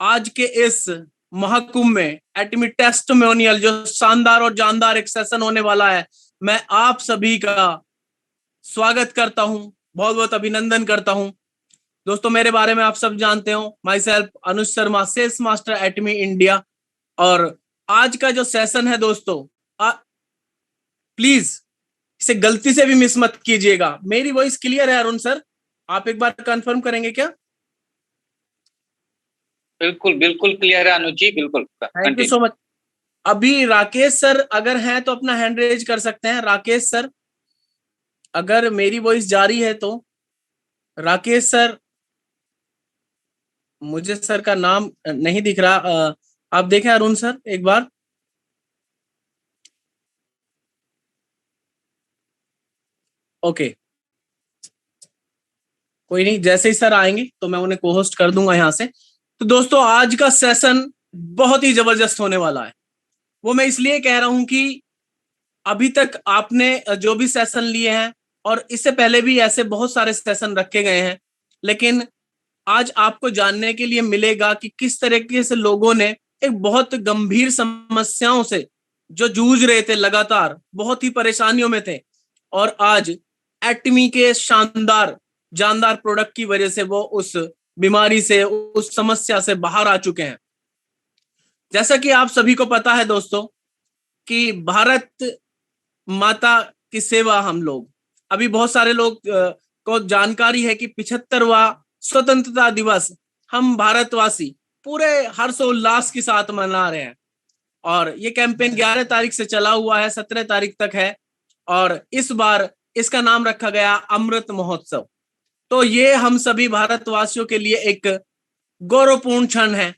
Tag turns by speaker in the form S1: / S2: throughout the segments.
S1: आज के इस महाकुंभ में एटमी टेस्टिमोनियल जो शानदार और जानदार एक सेशन होने वाला है, मैं आप सभी का स्वागत करता हूं, बहुत बहुत अभिनंदन करता हूं। दोस्तों, मेरे बारे में आप सब जानते हो, myself Anuj Sharma, sales master Atomy India. और आज का जो सेशन है दोस्तों, प्लीज इसे गलती से भी मिस मत कीजिएगा। मेरी वॉइस क्लियर है अरुण सर? आप एक बार कंफर्म करेंगे क्या?
S2: बिल्कुल बिल्कुल क्लियर है अनुज जी, बिल्कुल।
S1: Thank you so much. अभी राकेश सर अगर हैं तो अपना हैंड रेज कर सकते हैं। राकेश सर, अगर मेरी वॉइस जारी है तो। राकेश सर, मुझे सर का नाम नहीं दिख रहा। आप देखें अरुण सर एक बार। ओके, कोई नहीं, जैसे ही सर आएंगे तो मैं उन्हें को होस्ट कर दूंगा यहाँ से। तो दोस्तों, आज का सेशन बहुत ही जबरदस्त होने वाला है। वो मैं इसलिए कह रहा हूं कि अभी तक आपने जो भी सेशन लिए हैं, और इससे पहले भी ऐसे बहुत सारे सेशन रखे गए हैं, लेकिन आज आपको जानने के लिए मिलेगा कि किस तरीके से लोगों ने एक बहुत गंभीर समस्याओं से जो जूझ रहे थे, लगातार बहुत ही परेशानियों में थे, और आज एटमी के शानदार जानदार प्रोडक्ट की वजह से वो उस बीमारी से, उस समस्या से बाहर आ चुके हैं। जैसा कि आप सभी को पता है दोस्तों कि भारत माता की सेवा, हम लोग अभी बहुत सारे लोग को जानकारी है कि 75वां स्वतंत्रता दिवस हम भारतवासी पूरे हर्षोल्लास के साथ मना रहे हैं। और ये कैंपेन 11 तारीख से चला हुआ है, 17 तारीख तक है, और इस बार इसका नाम रखा गया अमृत महोत्सव। तो ये हम सभी भारतवासियों के लिए एक गौरवपूर्ण क्षण है,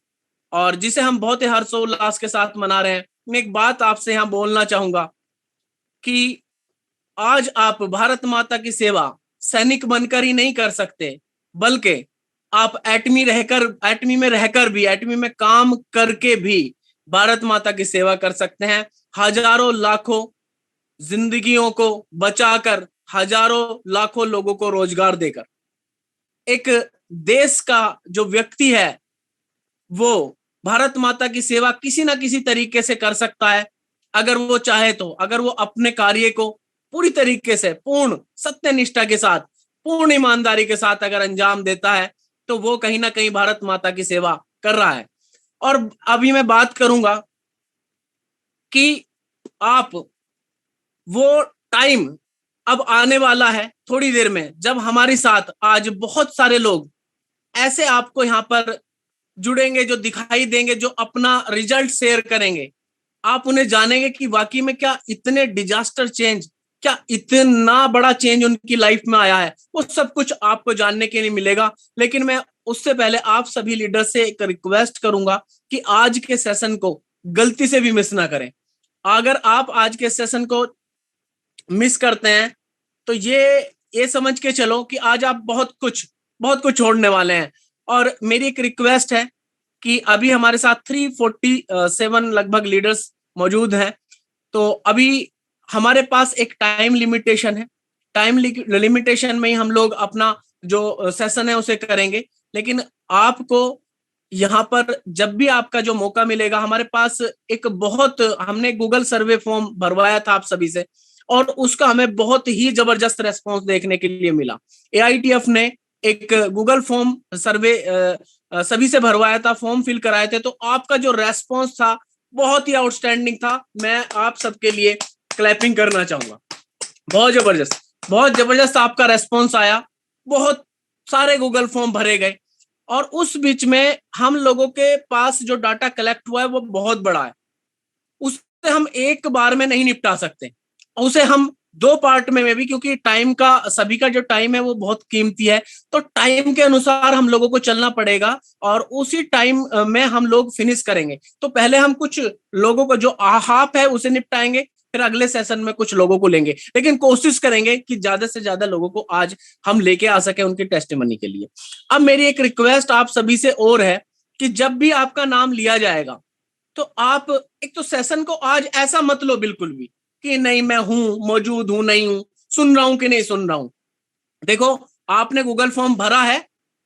S1: और जिसे हम बहुत ही हर्षोल्लास के साथ मना रहे हैं। मैं एक बात आपसे यहाँ बोलना चाहूंगा कि आज आप भारत माता की सेवा सैनिक बनकर ही नहीं कर सकते, बल्कि आप एटमी में रहकर भी, एटमी में काम करके भी भारत माता की सेवा कर सकते हैं। हजारों लाखों जिंदगियों को बचाकर, हजारों लाखों लोगों को रोजगार देकर एक देश का जो व्यक्ति है वो भारत माता की सेवा किसी ना किसी तरीके से कर सकता है, अगर वो चाहे तो। अगर वो अपने कार्य को पूरी तरीके से, पूर्ण सत्यनिष्ठा के साथ, पूर्ण ईमानदारी के साथ अगर अंजाम देता है, तो वो कहीं ना कहीं भारत माता की सेवा कर रहा है। और अभी मैं बात करूंगा कि आप, वो टाइम अब आने वाला है थोड़ी देर में, जब हमारे साथ आज बहुत सारे लोग ऐसे आपको यहाँ पर जुड़ेंगे, जो दिखाई देंगे, जो अपना रिजल्ट शेयर करेंगे। आप उन्हें जानेंगे कि वाकई में क्या इतने डिजास्टर चेंज, क्या इतना बड़ा चेंज उनकी लाइफ में आया है। वो सब कुछ आपको जानने के लिए मिलेगा। लेकिन मैं उससे पहले आप सभी लीडर से एक रिक्वेस्ट करूंगा कि आज के सेशन को गलती से भी मिस ना करें। अगर आप आज के सेशन को मिस करते हैं तो ये समझ के चलो कि आज आप बहुत कुछ छोड़ने वाले हैं। और मेरी एक रिक्वेस्ट है कि अभी हमारे साथ 347 लगभग लीडर्स मौजूद हैं। तो अभी हमारे पास एक टाइम लिमिटेशन है। टाइम लिमिटेशन में ही हम लोग अपना जो सेशन है उसे करेंगे। लेकिन आपको यहाँ पर जब भी आपका जो मौका मिलेगा, हमारे पास एक बहुत, हमने गूगल सर्वे फॉर्म भरवाया था आप सभी से, और उसका हमें बहुत ही जबरदस्त रेस्पॉन्स देखने के लिए मिला। एआईटीएफ ने एक गूगल फॉर्म सर्वे सभी से भरवाया था, फॉर्म फिल कराए थे, तो आपका जो रेस्पॉन्स था बहुत ही आउटस्टैंडिंग था। मैं आप सबके लिए क्लैपिंग करना चाहूंगा। बहुत जबरदस्त आपका रेस्पॉन्स आया। बहुत सारे गूगल फॉर्म भरे गए, और उस बीच में हम लोगों के पास जो डाटा कलेक्ट हुआ है वो बहुत बड़ा है। उसे हम एक बार में नहीं निपटा सकते, उसे हम दो पार्ट में भी, क्योंकि टाइम का, सभी का जो टाइम है वो बहुत कीमती है। तो टाइम के अनुसार हम लोगों को चलना पड़ेगा, और उसी टाइम में हम लोग फिनिश करेंगे। तो पहले हम कुछ लोगों को जो हाफ है उसे निपटाएंगे, फिर अगले सेशन में कुछ लोगों को लेंगे। लेकिन कोशिश करेंगे कि ज्यादा से ज्यादा लोगों को आज हम लेके आ सके उनकी टेस्टिमनी के लिए। अब मेरी एक रिक्वेस्ट आप सभी से और है कि जब भी आपका नाम लिया जाएगा, तो आप एक तो सेशन को आज ऐसा मत लो बिल्कुल भी कि नहीं मैं हूं, मौजूद हूं, नहीं हूं, सुन रहा हूं कि नहीं सुन रहा हूं। देखो, आपने गूगल फॉर्म भरा है,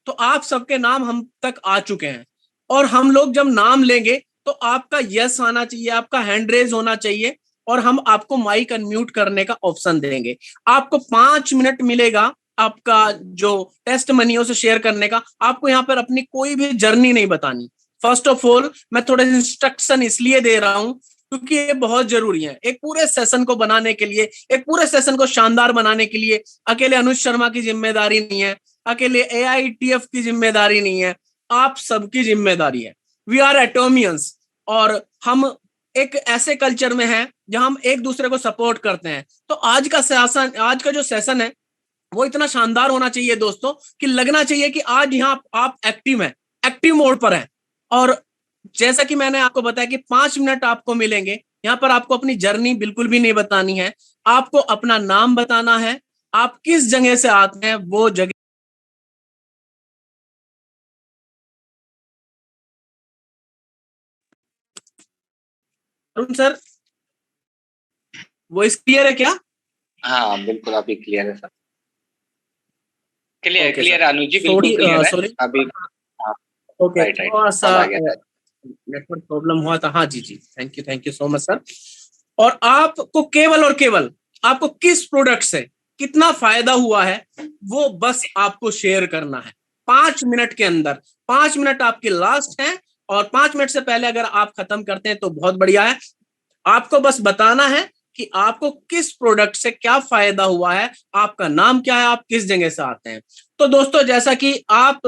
S1: तो आप सबके नाम हम तक आ चुके हैं, और हम लोग जब नाम लेंगे तो आपका यस आना चाहिए, आपका हैंड रेज होना चाहिए, और हम आपको माइक अनम्यूट करने का ऑप्शन देंगे। आपको 5 मिनट मिलेगा आपका जो टेस्ट मनी उसे शेयर करने का। आपको यहाँ पर अपनी कोई भी जर्नी नहीं बतानी। फर्स्ट ऑफ ऑल मैं थोड़े इंस्ट्रक्शन इसलिए दे रहा हूं क्योंकि ये बहुत जरूरी है। एक पूरे सेशन को बनाने के लिए, एक पूरे सेशन को शानदार बनाने के लिए अकेले अनुज शर्मा की जिम्मेदारी नहीं है, अकेले AITF की जिम्मेदारी नहीं है, आप सबकी जिम्मेदारी है। वी आर एटोमियंस, और हम एक ऐसे कल्चर में हैं जहां हम एक दूसरे को सपोर्ट करते हैं। तो आज का जो सेशन है वो इतना शानदार होना चाहिए दोस्तों कि लगना चाहिए कि आज यहाँ आप एक्टिव हैं, एक्टिव मोड पर हैं। और जैसा कि मैंने आपको बताया कि 5 मिनट आपको मिलेंगे, यहाँ पर आपको अपनी जर्नी बिल्कुल भी नहीं बतानी है, आपको अपना नाम बताना है, आप किस जगह से आते हैं वो जगह। अरुण सर, वॉइस क्लियर है क्या?
S2: हाँ बिल्कुल, अभी क्लियर है sir. Clear
S1: okay
S2: clear
S1: sir.
S2: Anuj ji, बिल्कुल क्लियर है
S1: सॉरी,
S2: अभी। हाँ,
S1: ओके,
S2: राइट राइट,
S1: थोड़ा सा
S2: अब आ गया था।
S1: नेटवर्क प्रॉब्लम हुआ था। हाँ जी जी, thank you so much sir. और आपको केवल और केवल आपको किस प्रोडक्ट से कितना फायदा हुआ है वो बस आपको शेयर करना है 5 मिनट के अंदर। 5 मिनट आपके लास्ट हैं, और 5 मिनट से पहले अगर आप खत्म करते हैं तो बहुत बढ़िया है। आपको बस बताना है कि आपको किस प्रोडक्ट से क्या फायदा हुआ है, आपका नाम क्या है, आप किस जगह से आते हैं। तो दोस्तों, जैसा कि आप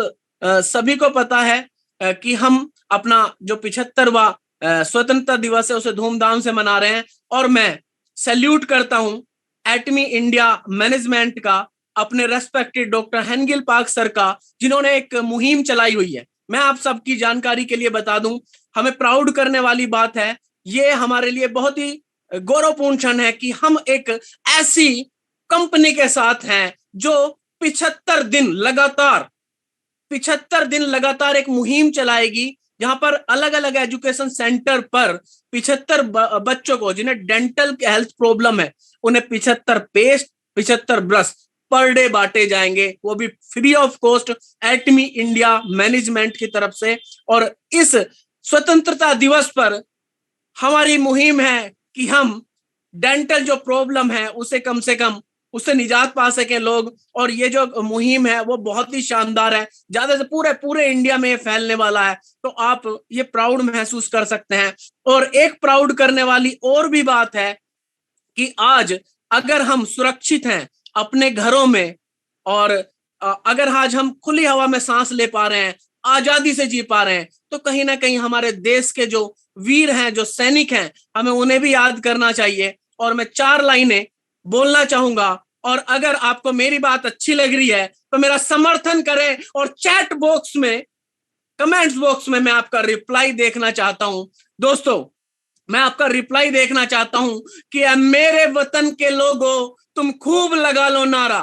S1: सभी को पता है कि हम अपना जो 75वां स्वतंत्रता दिवस है उसे धूमधाम से मना रहे हैं, और मैं सैल्यूट करता हूं एटमी इंडिया मैनेजमेंट का, अपने रेस्पेक्टेड डॉक्टर हेनगिल पार्क सर का, जिन्होंने एक मुहिम चलाई हुई है। मैं आप सबकी जानकारी के लिए बता दूं, हमें प्राउड करने वाली बात है, ये हमारे लिए बहुत ही गौरवपूर्ण क्षण है कि हम एक ऐसी कंपनी के साथ हैं जो 75 दिन लगातार एक मुहिम चलाएगी, जहां पर अलग अलग एजुकेशन सेंटर पर 75 बच्चों को जिन्हें डेंटल हेल्थ प्रॉब्लम है, उन्हें 75 पेस्ट, 75 ब्रश पर डे बांटे जाएंगे, वो भी free of cost Atomy India management की तरफ से। और इस स्वतंत्रता दिवस पर हमारी मुहिम है कि हम डेंटल जो प्रॉब्लम है उसे कम से कम उससे निजात पा सके लोग। और ये जो मुहिम है वो बहुत ही शानदार है, ज्यादा से पूरे पूरे इंडिया में फैलने वाला है, तो आप ये प्राउड महसूस कर सकते हैं। और एक प्राउड करने वाली और भी बात है कि आज अगर हम सुरक्षित हैं अपने घरों में, और अगर आज हम खुली हवा में सांस ले पा रहे हैं, आजादी से जी पा रहे हैं, तो कहीं ना कहीं हमारे देश के जो वीर हैं, जो सैनिक हैं, हमें उन्हें भी याद करना चाहिए। और मैं 4 लाइनें बोलना चाहूंगा, और अगर आपको मेरी बात अच्छी लग रही है तो मेरा समर्थन करें, और चैट बॉक्स में, कमेंट्स बॉक्स में मैं आपका रिप्लाई देखना चाहता हूं। दोस्तों, मैं आपका रिप्लाई देखना चाहता हूं कि मेरे वतन के लोगों तुम खूब लगा लो नारा।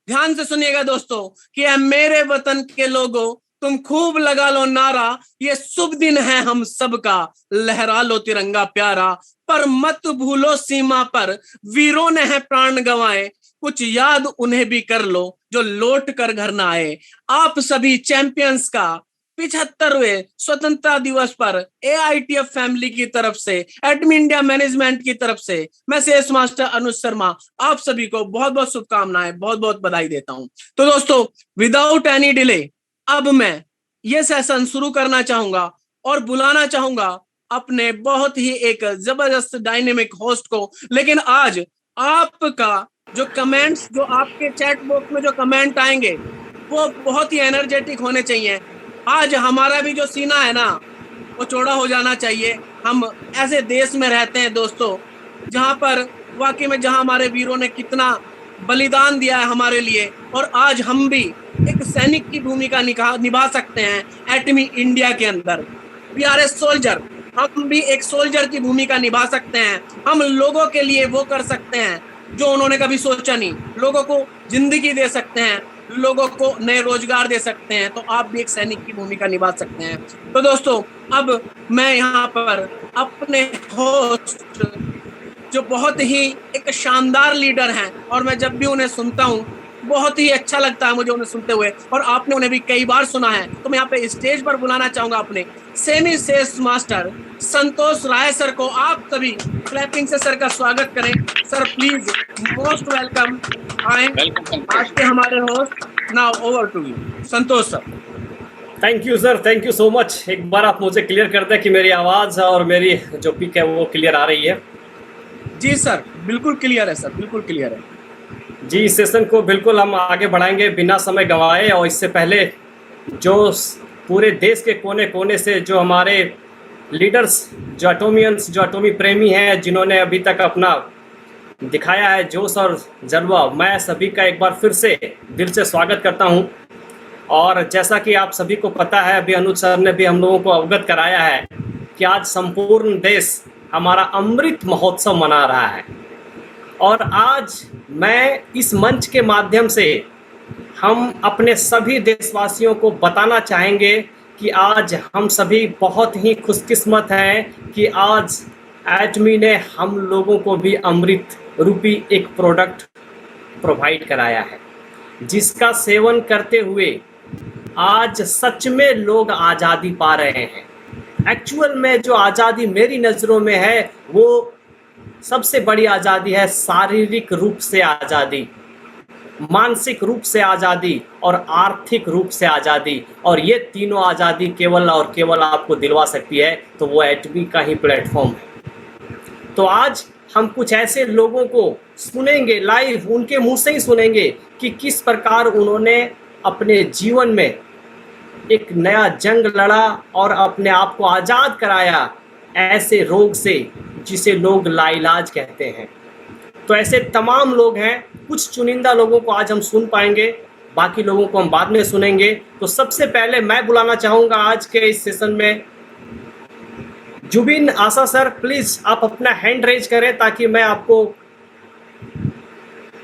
S1: ध्यान से सुनिएगा दोस्तों कि मेरे वतन के लोगों तुम खूब लगा लो नारा, ये शुभ दिन है हम सबका, लहरा लो तिरंगा प्यारा, पर मत भूलो सीमा पर वीरों ने है प्राण गंवाए, कुछ याद उन्हें भी कर लो जो लौट कर घर ना आए। आप सभी चैंपियंस का 75वें स्वतंत्रता दिवस पर AITF फैमिली की तरफ से, एटमी इंडिया मैनेजमेंट की तरफ से, मैं सेल्स मास्टर अनुज शर्मा आप सभी को बहुत बहुत शुभकामनाएं, बहुत बहुत बधाई देता हूं। तो दोस्तों, विदाउट एनी डिले अब मैं ये सेशन शुरू करना चाहूंगा और बुलाना चाहूंगा अपने बहुत ही एक जबरदस्त डायनेमिक होस्ट को। लेकिन आज आपका जो कमेंट्स, जो आपके चैट बॉक्स में जो कमेंट आएंगे वो बहुत ही एनर्जेटिक होने चाहिए। आज हमारा भी जो सीना है ना वो चौड़ा हो जाना चाहिए। हम ऐसे देश में रहते हैं दोस्तों जहां पर वाकई में, जहां हमारे वीरों ने कितना बलिदान दिया है हमारे लिए, और आज हम भी एक सैनिक की भूमिका निभा सकते हैं एटमी इंडिया के अंदर। वी आर ए सोल्जर, हम भी एक सोल्जर की भूमिका निभा सकते हैं। हम लोगों के लिए वो कर सकते हैं जो उन्होंने कभी सोचा नहीं, लोगों को जिंदगी दे सकते हैं, लोगों को नए रोजगार दे सकते हैं। तो आप भी एक सैनिक की भूमिका निभा सकते हैं। तो दोस्तों, अब मैं यहाँ पर अपने होस्ट, जो बहुत ही एक शानदार लीडर हैं, और मैं जब भी उन्हें सुनता हूँ बहुत ही अच्छा लगता है मुझे उन्हें सुनते हुए, और आपने उन्हें भी कई बार सुना है। तो मैं यहाँ पे स्टेज पर बुलाना चाहूंगा अपने semi sales master Santosh Rai sir को। आप सभी क्लैपिंग से सर का स्वागत करें। Sir please, most welcome. आए आज के हमारे host. Now over to you Santosh sir.
S3: Thank you sir, thank you so much. एक बार आप मुझे क्लियर कर दें कि मेरी आवाज़ और मेरी जो पिक है वो क्लियर आ रही है?
S1: जी सर, बिल्कुल क्लियर है सर, बिल्कुल क्लियर है
S3: जी। इस सेशन को बिल्कुल हम आगे बढ़ाएंगे बिना समय गंवाए। और इससे पहले जो पूरे देश के कोने कोने से जो हमारे लीडर्स, जो एटोमियंस, जो एटॉमी प्रेमी हैं, जिन्होंने अभी तक अपना दिखाया है जोश और जज्बा, मैं सभी का एक बार फिर से दिल से स्वागत करता हूं। और जैसा कि आप सभी को पता है, अभी अनुज सर ने भी हम लोगों को अवगत कराया है कि आज संपूर्ण देश हमारा अमृत महोत्सव मना रहा है। और आज मैं इस मंच के माध्यम से हम अपने सभी देशवासियों को बताना चाहेंगे कि आज हम सभी बहुत ही खुशकिस्मत हैं कि आज एटमी ने हम लोगों को भी अमृत रूपी एक प्रोडक्ट प्रोवाइड कराया है, जिसका सेवन करते हुए आज सच में लोग आज़ादी पा रहे हैं। एक्चुअल में जो आज़ादी मेरी नज़रों में है वो सबसे बड़ी आज़ादी है शारीरिक रूप से आज़ादी, मानसिक रूप से आज़ादी और आर्थिक रूप से आज़ादी। और ये तीनों आज़ादी केवल और केवल आपको दिलवा सकती है तो वो एटमी का ही प्लेटफॉर्म है। तो आज हम कुछ ऐसे लोगों को सुनेंगे लाइव, उनके मुंह से ही सुनेंगे कि किस प्रकार उन्होंने अपने जीवन में एक नया जंग लड़ा और अपने आप को आज़ाद कराया ऐसे रोग से जिसे लोग लाइलाज कहते हैं। तो ऐसे तमाम लोग हैं, कुछ चुनिंदा लोगों को आज हम सुन पाएंगे, बाकी लोगों को हम बाद में सुनेंगे। तो सबसे पहले मैं बुलाना चाहूँगा आज के इस सेशन में जुबिन आशा सर। प्लीज़ आप अपना हैंड रेज करें ताकि मैं आपको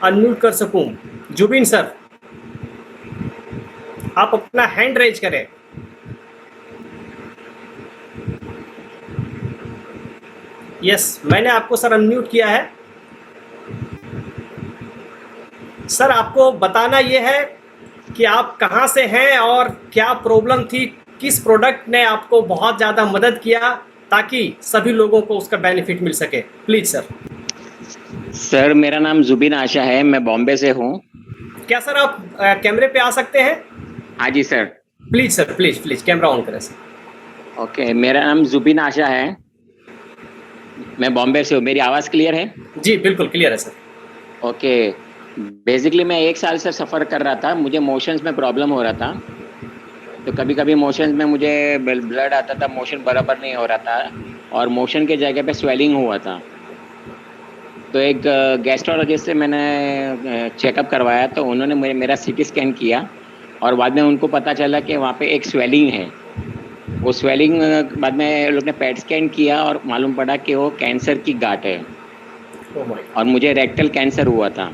S3: अनम्यूट कर सकूं। जुबिन सर, आप अपना हैंड रेज करें। यस, मैंने आपको सर अनम्यूट किया है। सर, आपको बताना ये है कि आप कहाँ से हैं और क्या प्रॉब्लम थी, किस प्रोडक्ट ने आपको बहुत ज़्यादा मदद किया ताकि सभी लोगों को उसका बेनिफिट मिल सके। Please sir.
S2: सर, मेरा नाम जुबिन आशा है, मैं बॉम्बे से हूँ।
S3: क्या सर आप कैमरे पे आ सकते हैं?
S2: हाँ जी sir.
S3: Please sir, please please camera on करें सर।
S2: ओके, मेरा नाम जुबिन आशा है, मैं बॉम्बे से हूँ। मेरी आवाज़ क्लियर है?
S3: जी बिल्कुल क्लियर है सर।
S2: ओके, बेसिकली मैं 1 साल से सफ़र कर रहा था, मुझे मोशंस में प्रॉब्लम हो रहा था। तो कभी कभी मोशंस में मुझे ब्लड आता था, मोशन बराबर नहीं हो रहा था और मोशन के जगह पे स्वेलिंग हुआ था। तो एक गैस्ट्रोलॉजिस्ट से मैंने चेकअप करवाया तो उन्होंने मेरा सीटी स्कैन किया और बाद में उनको पता चला कि वहाँ पे एक स्वेलिंग है। वो स्वेलिंग बाद में लोग ने पेट स्कैन किया और मालूम पड़ा कि वो कैंसर की गांठ है और मुझे रेक्टल कैंसर हुआ था।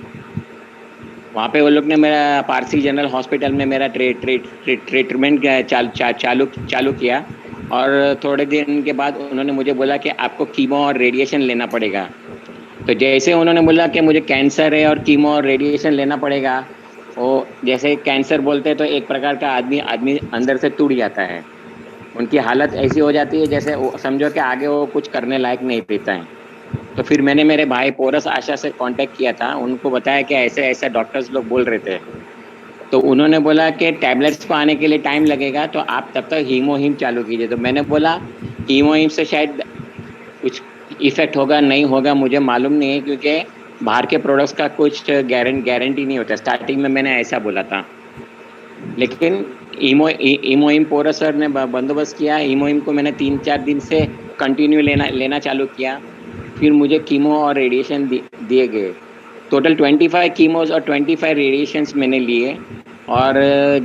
S2: वहाँ पे वो लोग ने मेरा पारसी जनरल हॉस्पिटल में मेरा ट्रीटमेंट चालू किया और थोड़े दिन के बाद उन्होंने मुझे बोला कि आपको कीमो और रेडिएशन लेना पड़ेगा। तो जैसे उन्होंने बोला कि मुझे कैंसर है और कीमो और रेडिएशन लेना पड़ेगा, वो जैसे कैंसर बोलते हैं तो एक प्रकार का आदमी अंदर से टूट जाता है। उनकी हालत ऐसी हो जाती है जैसे समझो कि आगे वो कुछ करने लायक नहीं रहता है। तो फिर मैंने मेरे भाई पोरस आशा से कांटेक्ट किया था, उनको बताया कि ऐसे ऐसे डॉक्टर्स लोग बोल रहे थे। तो उन्होंने बोला कि टैबलेट्स को आने के लिए टाइम लगेगा तो आप तब तक हीमोहिम चालू कीजिए। तो मैंने बोला हीमोहिम से शायद कुछ इफेक्ट होगा, नहीं होगा मुझे मालूम नहीं है, क्योंकि बाहर के प्रोडक्ट्स का कुछ गारंटी नहीं होता। स्टार्टिंग में मैंने ऐसा बोला था, लेकिन हीमोहिम पोरस सर ने बंदोबस्त किया। हीमोहिम को मैंने 3-4 दिन से कंटिन्यू लेना चालू किया। फिर मुझे कीमो और रेडिएशन दिए गए। टोटल 25 कीमोज और 25 रेडिएशंस मैंने लिए। और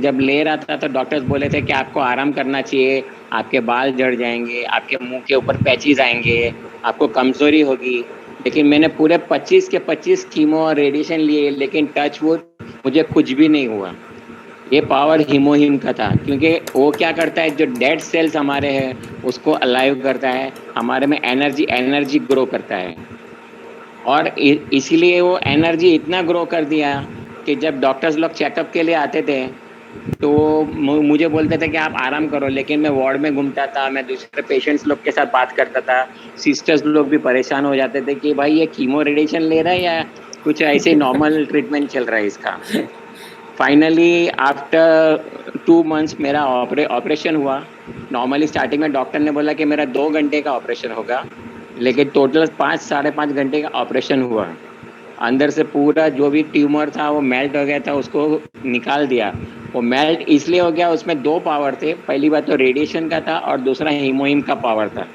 S2: जब ले रहा था तो डॉक्टर्स बोले थे कि आपको आराम करना चाहिए, आपके बाल झड़ जाएंगे, आपके मुंह के ऊपर पैचेस आएंगे, आपको कमज़ोरी होगी। लेकिन मैंने पूरे 25 के 25 कीमो और रेडिएशन लिए, लेकिन टच वुड मुझे कुछ भी नहीं हुआ। ये पावर हीमोहिम का था, क्योंकि वो क्या करता है, जो डेड सेल्स हमारे हैं उसको अलाइव करता है, हमारे में एनर्जी ग्रो करता है। और इसीलिए वो एनर्जी इतना ग्रो कर दिया कि जब डॉक्टर्स लोग चेकअप के लिए आते थे तो मुझे बोलते थे कि आप आराम करो, लेकिन मैं वार्ड में घूमता था, मैं दूसरे पेशेंट्स लोग के साथ बात करता था। सिस्टर्स लोग भी परेशान हो जाते थे कि भाई ये कीमो रेडिएशन ले रहा है या कुछ ऐसे नॉर्मल ट्रीटमेंट चल रहा है इसका। फाइनली आफ्टर 2 months मेरा ऑपरेशन हुआ। नॉर्मली स्टार्टिंग में डॉक्टर ने बोला कि मेरा 2 घंटे का ऑपरेशन होगा, लेकिन टोटल 5-5.5 घंटे का ऑपरेशन हुआ। अंदर से पूरा जो भी ट्यूमर था वो मेल्ट हो गया था, उसको निकाल दिया। वो मेल्ट इसलिए हो गया, उसमें 2 पावर थे। पहली बात तो रेडिएशन का था और दूसरा हीमोहिम का पावर था,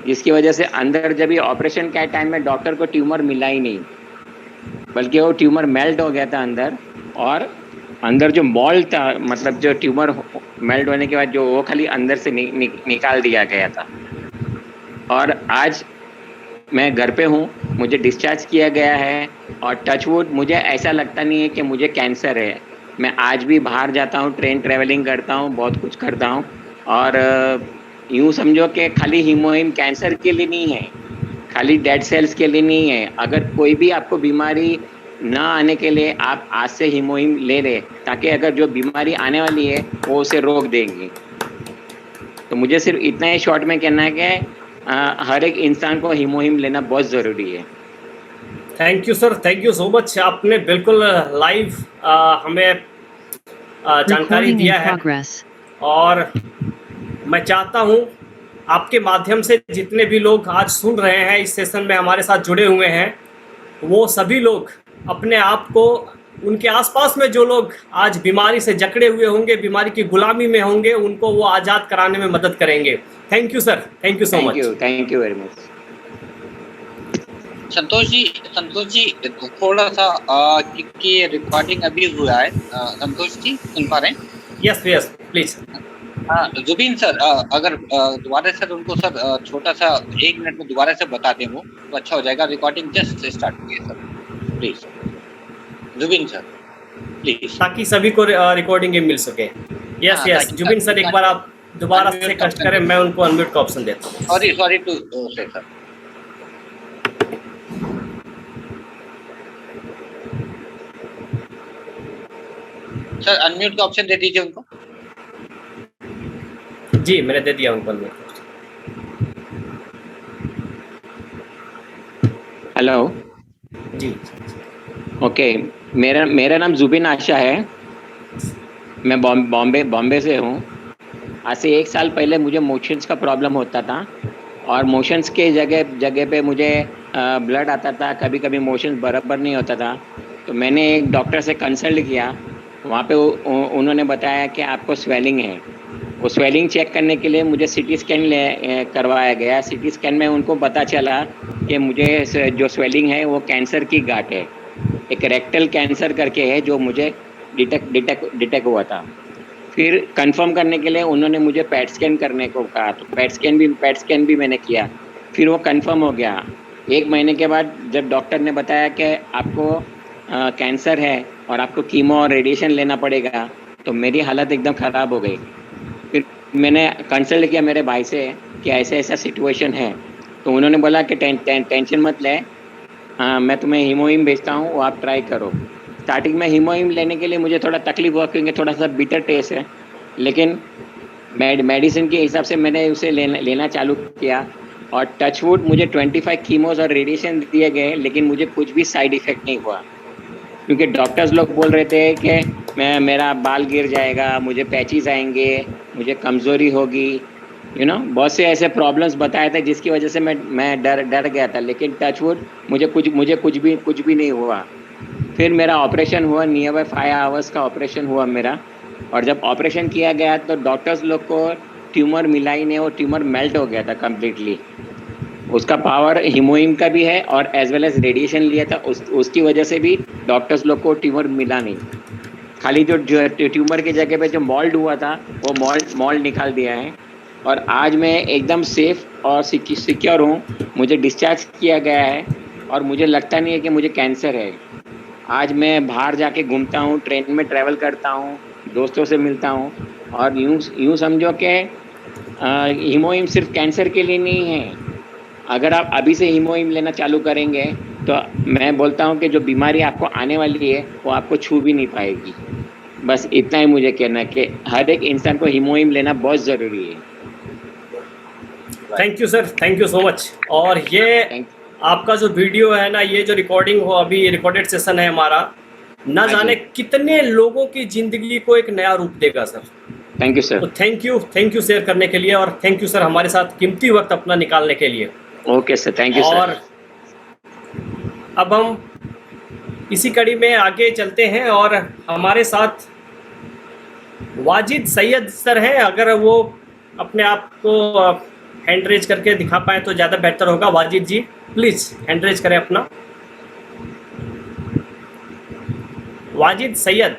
S2: जिसकी वजह से अंदर जब ये ऑपरेशन के टाइम में डॉक्टर को ट्यूमर मिला ही नहीं, बल्कि वो ट्यूमर मेल्ट हो गया था अंदर। और अंदर जो मॉल था, मतलब जो ट्यूमर मेल्ट होने के बाद जो वो खाली अंदर से निकाल दिया गया था। और आज मैं घर पे हूँ, मुझे डिस्चार्ज किया गया है और टचवुड मुझे ऐसा लगता नहीं है कि मुझे कैंसर है। मैं आज भी बाहर जाता हूँ, ट्रेन ट्रैवलिंग करता हूँ, बहुत कुछ करता हूँ। और यूँ समझो कि खाली हीमोहिम कैंसर के लिए नहीं है, खाली डेड सेल्स के लिए नहीं है। अगर कोई भी आपको बीमारी ना आने के लिए आप आज से हीमोहिम ले लें, ताकि अगर जो बीमारी आने वाली है वो उसे रोक देंगी। तो मुझे सिर्फ इतना ही शॉर्ट में कहना है कि हर एक इंसान को हीमोहिम लेना बहुत ज़रूरी है।
S3: Thank you sir, thank you so much. आपने बिल्कुल लाइव हमें जानकारी दिया है। और मैं चाहता हूँ आपके माध्यम से जितने भी लोग आज सुन रहे हैं, इस सेशन में हमारे साथ जुड़े हुए हैं, वो सभी लोग अपने आप को, उनके आसपास में जो लोग आज बीमारी से जकड़े हुए होंगे, बीमारी की गुलामी में होंगे, उनको वो आज़ाद कराने में मदद करेंगे। Thank you sir, thank you so much.
S2: Thank you very much.
S4: Santosh ji थोड़ा सा कि रिकॉर्डिंग अभी हुआ है। संतोष जी सुन पा रहे हैं?
S3: Yes yes please.
S4: हाँ जुबिन सर, अगर दोबारा सर उनको सर छोटा सा 1 मिनट में दोबारा से बता दें वो तो अच्छा हो जाएगा। रिकॉर्डिंग जस्ट स्टार्ट हुई है sir, please Zubin sir please,
S3: ताकि सभी को रिकॉर्डिंग मिल सके। यस यस जुबिन सर, एक बार आप दोबारा से कष्ट करें, मैं उनको अनम्यूट का ऑप्शन देता हूँ।
S4: सॉरी टू से सर। सर अनम्यूट का ऑप्शन दे दीजिए उनको।
S3: जी मैंने दे दिया उनको अनम्यूट।
S2: हेलो
S3: जी
S2: ओके, मेरा नाम जुबिन आशा है। मैं बॉम्बे से हूँ। आज से 1 साल पहले मुझे मोशंस का प्रॉब्लम होता था और मोशंस के जगह पे मुझे ब्लड आता था, कभी कभी मोशंस बराबर नहीं होता था। तो मैंने एक डॉक्टर से कंसल्ट किया, वहाँ पे उन्होंने बताया कि आपको स्वेलिंग है। वो स्वेलिंग चेक करने के लिए मुझे सीटी स्कैन करवाया गया। सीटी स्कैन में उनको पता चला कि मुझे जो स्वेलिंग है वो कैंसर की गांठ है, एक रेक्टल कैंसर करके है, जो मुझे डिटेक्ट हुआ था। फिर कंफर्म करने के लिए उन्होंने मुझे पैट स्कैन करने को कहा, तो पैट स्कैन भी मैंने किया। फिर वो कंफर्म हो गया। 1 महीने के बाद जब डॉक्टर ने बताया कि आपको कैंसर है और आपको कीमो और रेडिएशन लेना पड़ेगा, तो मेरी हालत एकदम ख़राब हो गई। फिर मैंने कंसल्ट किया मेरे भाई से कि ऐसा सिचुएशन है। तो उन्होंने बोला कि टेंशन मत ले, मैं तुम्हें हीमोहिम भेजता हूँ, वो आप ट्राई करो। स्टार्टिंग में हीमोहिम लेने के लिए मुझे थोड़ा तकलीफ हुआ, क्योंकि थोड़ा सा बिटर टेस्ट है, लेकिन मेडिसिन के हिसाब से मैंने उसे लेना चालू किया। और टचवुड मुझे 25 कीमोज और रेडिएशन दिए गए, लेकिन मुझे कुछ भी साइड इफ़ेक्ट नहीं हुआ। क्योंकि डॉक्टर्स लोग बोल रहे थे कि मेरा बाल गिर जाएगा, मुझे पैचेस आएंगे, मुझे कमज़ोरी होगी, बहुत से ऐसे प्रॉब्लम्स बताए थे, जिसकी वजह से मैं डर गया था। लेकिन टचवुड मुझे कुछ भी नहीं हुआ। फिर मेरा ऑपरेशन हुआ, नियर बाय 5 आवर्स का ऑपरेशन हुआ मेरा। और जब ऑपरेशन किया गया तो डॉक्टर्स लोग को ट्यूमर मिला ही नहीं, वो ट्यूमर मेल्ट हो गया था कम्प्लीटली। उसका पावर हीमोहिम का भी है और एज वेल एज रेडिएशन लिया था, उसकी वजह से भी डॉक्टर्स लोग को ट्यूमर मिला नहीं। खाली जो ट्यूमर की जगह पे जो मॉल्ड हुआ था वो मॉल्ड निकाल दिया है। और आज मैं एकदम सेफ और सिक्योर हूँ। मुझे डिस्चार्ज किया गया है और मुझे लगता नहीं है कि मुझे कैंसर है। आज मैं बाहर जाके घूमता हूँ, ट्रेन में ट्रैवल करता हूँ, दोस्तों से मिलता हूँ। और यूँ समझो कि हीमोहिम सिर्फ कैंसर के लिए नहीं है। अगर आप अभी से हीमोहिम लेना चालू करेंगे तो मैं बोलता हूँ कि जो बीमारी आपको आने वाली है वो आपको छू भी नहीं पाएगी। बस इतना ही मुझे कहना है कि हर एक इंसान को हीमोहिम लेना बहुत ज़रूरी है।
S3: Thank you sir, thank you so much. और ये
S2: थैंक
S3: आपका जो वीडियो है ना, ये जो रिकॉर्डिंग हो अभी रिकॉर्डेड सेशन है हमारा, ना
S2: हाँ
S3: जाने
S2: जी।
S3: कितने लोगों की ज़िंदगी को एक नया रूप देगा सर।
S2: थैंक यू
S3: तो
S2: सर।
S3: थैंक यू शेयर करने के लिए, और थैंक यू सर हमारे साथ कीमती वक्त अपना निकालने के लिए।
S2: ओके सर, थैंक यू
S3: और
S2: सर।
S3: अब हम इसी कड़ी में आगे चलते हैं, और हमारे साथ वाजिद सैयद सर हैं। अगर वो अपने आप को हैंड रेज करके दिखा पाए तो ज़्यादा बेहतर होगा। Wajid ji please hand raise करें अपना। वाजिद सैयद।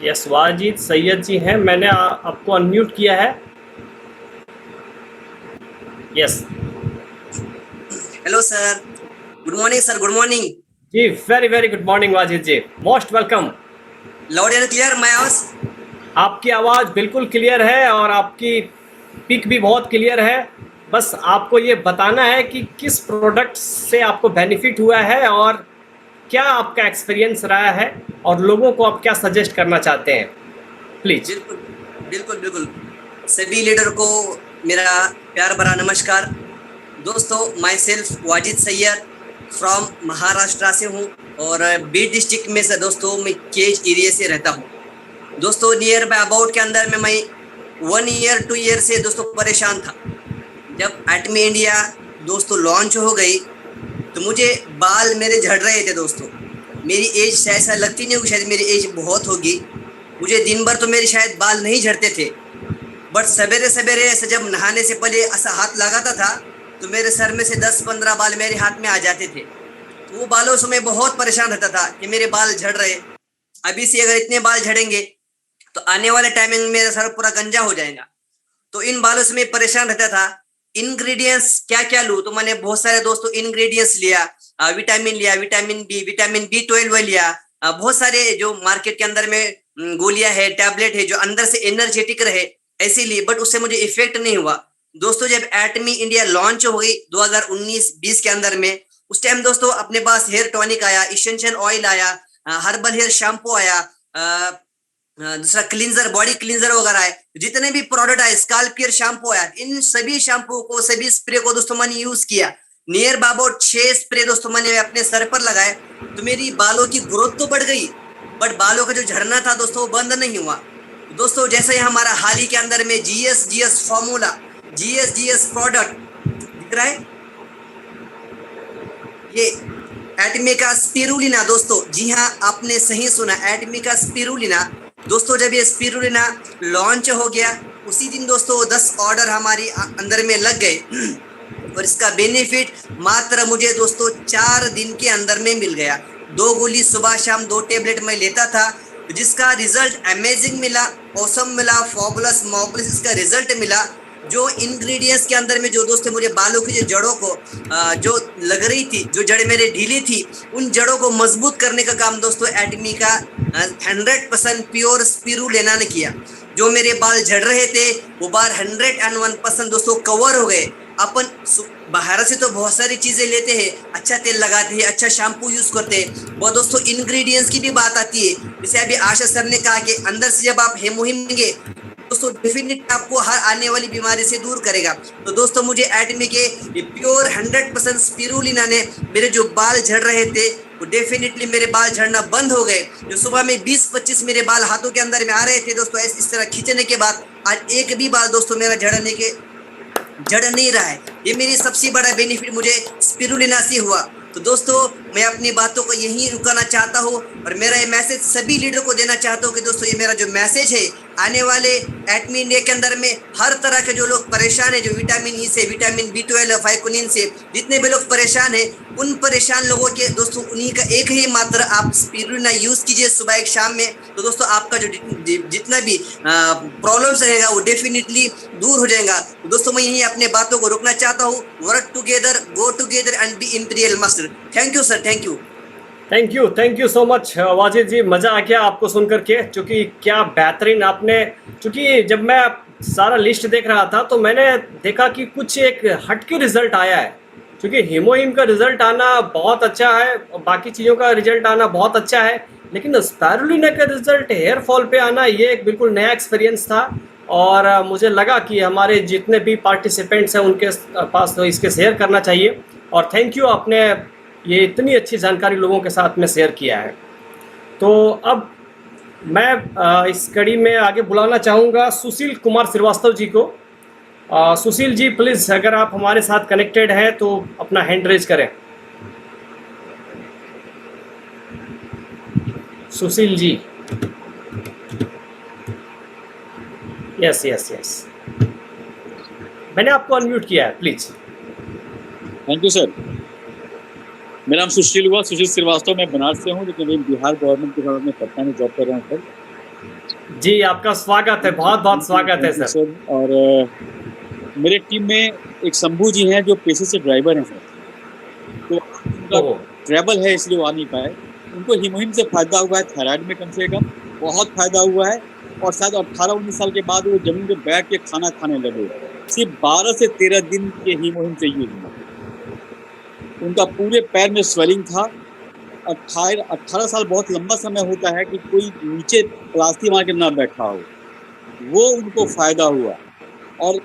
S3: यस, वाजिद सैयद जी हैं। मैंने आपको अनम्यूट किया है। Yes
S5: hello sir, good morning sir, good morning.
S3: जी, very very good morning Wajid ji, most welcome.
S5: Loud and clear my आवाज?
S3: आपकी आवाज़ बिल्कुल क्लियर है और आपकी पिक भी बहुत क्लियर है। बस आपको ये बताना है कि किस प्रोडक्ट से आपको बेनिफिट हुआ है और क्या आपका एक्सपीरियंस रहा है, और लोगों को आप क्या सजेस्ट करना चाहते हैं, प्लीज।
S5: बिल्कुल बिल्कुल बिल्कुल। सभी लीडर को मेरा प्यार भरा नमस्कार। दोस्तों, my self Wajid Syed from Maharashtra से हूँ, और बीड डिस्ट्रिक्ट में से दोस्तों मैं केज एरिया से रहता हूँ। दोस्तों, नियर बाय अबाउट के अंदर में मैं 1 ईयर 2 ईयर से दोस्तों परेशान था। जब एटमी इंडिया दोस्तों लॉन्च हो गई तो मुझे बाल मेरे झड़ रहे थे दोस्तों। मेरी एज ऐसा लगती नहीं होगी, शायद मेरी एज बहुत होगी। मुझे दिन भर तो मेरे शायद बाल नहीं झड़ते थे, बट सवेरे सवेरे ऐसे जब नहाने से पहले ऐसा हाथ लगाता था तो मेरे सर में से 10-15 बाल मेरे हाथ में आ जाते थे। तो वो बालों से मैं बहुत परेशान रहता था कि मेरे बाल झड़ रहे। अभी से अगर इतने बाल झड़ेंगे तो आने वाले टाइमिंग में मेरा सर पूरा गंजा हो जाएगा। तो इन बालों से मैं परेशान रहता था। इंग्रेडिएंट्स क्या क्या लूँ, तो मैंने बहुत सारे दोस्तों इंग्रेडिएंट्स लिया। विटामिन लिया, विटामिन B12 लिया। बहुत सारे जो मार्केट के अंदर में गोलियां है, टैबलेट है, जो अंदर से एनर्जेटिक रहे, ऐसे लिए, बट उससे मुझे इफेक्ट नहीं हुआ। दोस्तों, जब एटमी इंडिया लॉन्च हो गई 2019-20 के अंदर में, उस टाइम दोस्तों अपने पास हेयर टॉनिक आया, इसेंशियल ऑयल आया, हर्बल हेयर शैम्पू आया, दूसरा क्लींजर, बॉडी क्लींजर वगैरह है, जितने भी प्रोडक्ट आए, स्काल्पियर शैम्पू आया, इन सभी शैम्पू को, सभी स्प्रे को दोस्तों मैंने यूज किया। नियर अबाउट 6 स्प्रे दोस्तों मैंने अपने सर पर लगाए, तो मेरी बालों की ग्रोथ तो बढ़ गई, बट बालों का जो झड़ना था दोस्तों वो बंद नहीं हुआ। दोस्तों, जैसे ही हमारा हाल ही के अंदर में GS फॉर्मूला, GS प्रोडक्ट दिख रहा है, ये एटमी का स्पिरुलिना दोस्तों, जी हाँ आपने सही सुना, एटमी का स्पिरुलिना। दोस्तों, जब ये स्पिरुलिना लॉन्च हो गया उसी दिन दोस्तों 10 ऑर्डर हमारी अंदर में लग गए, और इसका बेनिफिट मात्र मुझे दोस्तों 4 दिन के अंदर में मिल गया। 2 गोली सुबह शाम 2 टेबलेट मैं लेता था, जिसका रिजल्ट अमेजिंग मिला, ऑसम मिला, फॉबुलस मॉबुलस इसका रिजल्ट मिला। जो इंग्रेडिएंट्स के अंदर में जो दोस्तों मुझे बालों की जो जड़ों को जो लग रही थी, जो जड़ मेरे ढीली थी, उन जड़ों को मजबूत करने का काम दोस्तों एटमी का 100% प्योर स्पिरुलिना ने किया। जो मेरे बाल झड़ रहे थे वो बाल 101% दोस्तों कवर हो गए। अपन बाहर से तो बहुत सारी चीजें लेते हैं, अच्छा तेल लगाते हैं, अच्छा शैम्पू यूज करते हैं, वो दोस्तों इंग्रेडिएंट्स की भी बात आती है। जैसे अभी आशा सर ने कहा कि अंदर से जब आप हेमोहिम लेंगे दोस्तों डेफिनेटली आपको हर आने वाली बीमारी से दूर करेगा। तो दोस्तों, मुझे एटमी के प्योर 100% स्पिरुलिना ने मेरे जो बाल झड़ रहे थे वो डेफिनेटली मेरे बाल झड़ना बंद हो गए। जो सुबह में 20-25 मेरे बाल हाथों के अंदर में आ रहे थे दोस्तों, इस तरह खींचने के बाद आज एक भी बाल दोस्तों मेरा झड़ नहीं रहा है। ये मेरी सबसे बड़ा बेनिफिट मुझे स्पिरुलिना से हुआ। तो दोस्तों, मैं अपनी बातों को यहीं रुकाना चाहता हूँ, और मेरा ये मैसेज सभी लीडर को देना चाहता हूँ कि दोस्तों ये मेरा जो मैसेज है, आने वाले एटमी इंडिया के अंदर में हर तरह के जो लोग परेशान है, जो विटामिन ई से, विटामिन B12, फाइकोनिन से जितने भी लोग परेशान है, उन परेशान लोगों के दोस्तों उन्हीं का एक ही मात्र आप स्पिरुलिना यूज कीजिए सुबह एक शाम में। तो दोस्तों आपका जो जितना भी प्रॉब्लम्स रहेगा वो डेफिनेटली दूर हो जाएगा। तो दोस्तों, मैं यही अपने बातों को रोकना चाहता हूँ। Work together, go together and be imperial master. Thank you sir, thank you.
S3: Thank you so much Wajid ji, मज़ा आ गया आपको सुन करके। चूँकि क्या बेहतरीन आपने, चूँकि जब मैं सारा लिस्ट देख रहा था तो मैंने देखा कि कुछ एक हटके रिजल्ट आया है। क्योंकि हीमोहिम का रिजल्ट आना बहुत अच्छा है, बाकी चीज़ों का रिजल्ट आना बहुत अच्छा है, लेकिन स्पाइरुलिना का रिजल्ट हेयर फॉल पे आना ये एक बिल्कुल नया एक्सपीरियंस था। और मुझे लगा कि हमारे जितने भी पार्टिसिपेंट्स हैं उनके पास तो इसके शेयर करना चाहिए। और थैंक यू, आपने ये इतनी अच्छी जानकारी लोगों के साथ में शेयर किया है। तो अब मैं इस कड़ी में आगे बुलाना चाहूँगा सुशील कुमार श्रीवास्तव जी को। सुशील जी प्लीज़, अगर आप हमारे साथ कनेक्टेड हैं तो अपना हैंड रेज करें। Sushil ji, yes yes yes, मैंने आपको अनम्यूट किया है, प्लीज़।
S6: Thank you sir. मेरा नाम सुशील श्रीवास्तव, मैं बनारस से हूँ, लेकिन मैं बिहार गवर्नमेंट के साथ में पटना में जॉब कर रहा हूँ सर।
S3: जी, आपका स्वागत है, बहुत बहुत स्वागत है सर।
S6: और मेरे टीम में एक शंभू जी हैं जो पेशे से ड्राइवर हैं सर, तो उनका ट्रैवल है इसलिए वो आ नहीं पाए। उनको हीमोहिम से फायदा हुआ है, थायराइड में कम से कम बहुत फायदा हुआ है, और शायद 18-19 साल के बाद वो जमीन पे बैठ के खाना खाने लगे। सिर्फ 12 से 13 दिन के हीमोहिम से यूज हुआ। उनका पूरे पैर में स्वेलिंग था। 18 साल बहुत लंबा समय होता है कि कोई नीचे प्लास्टिक मार के ना बैठा हो, वो उनको फायदा हुआ। और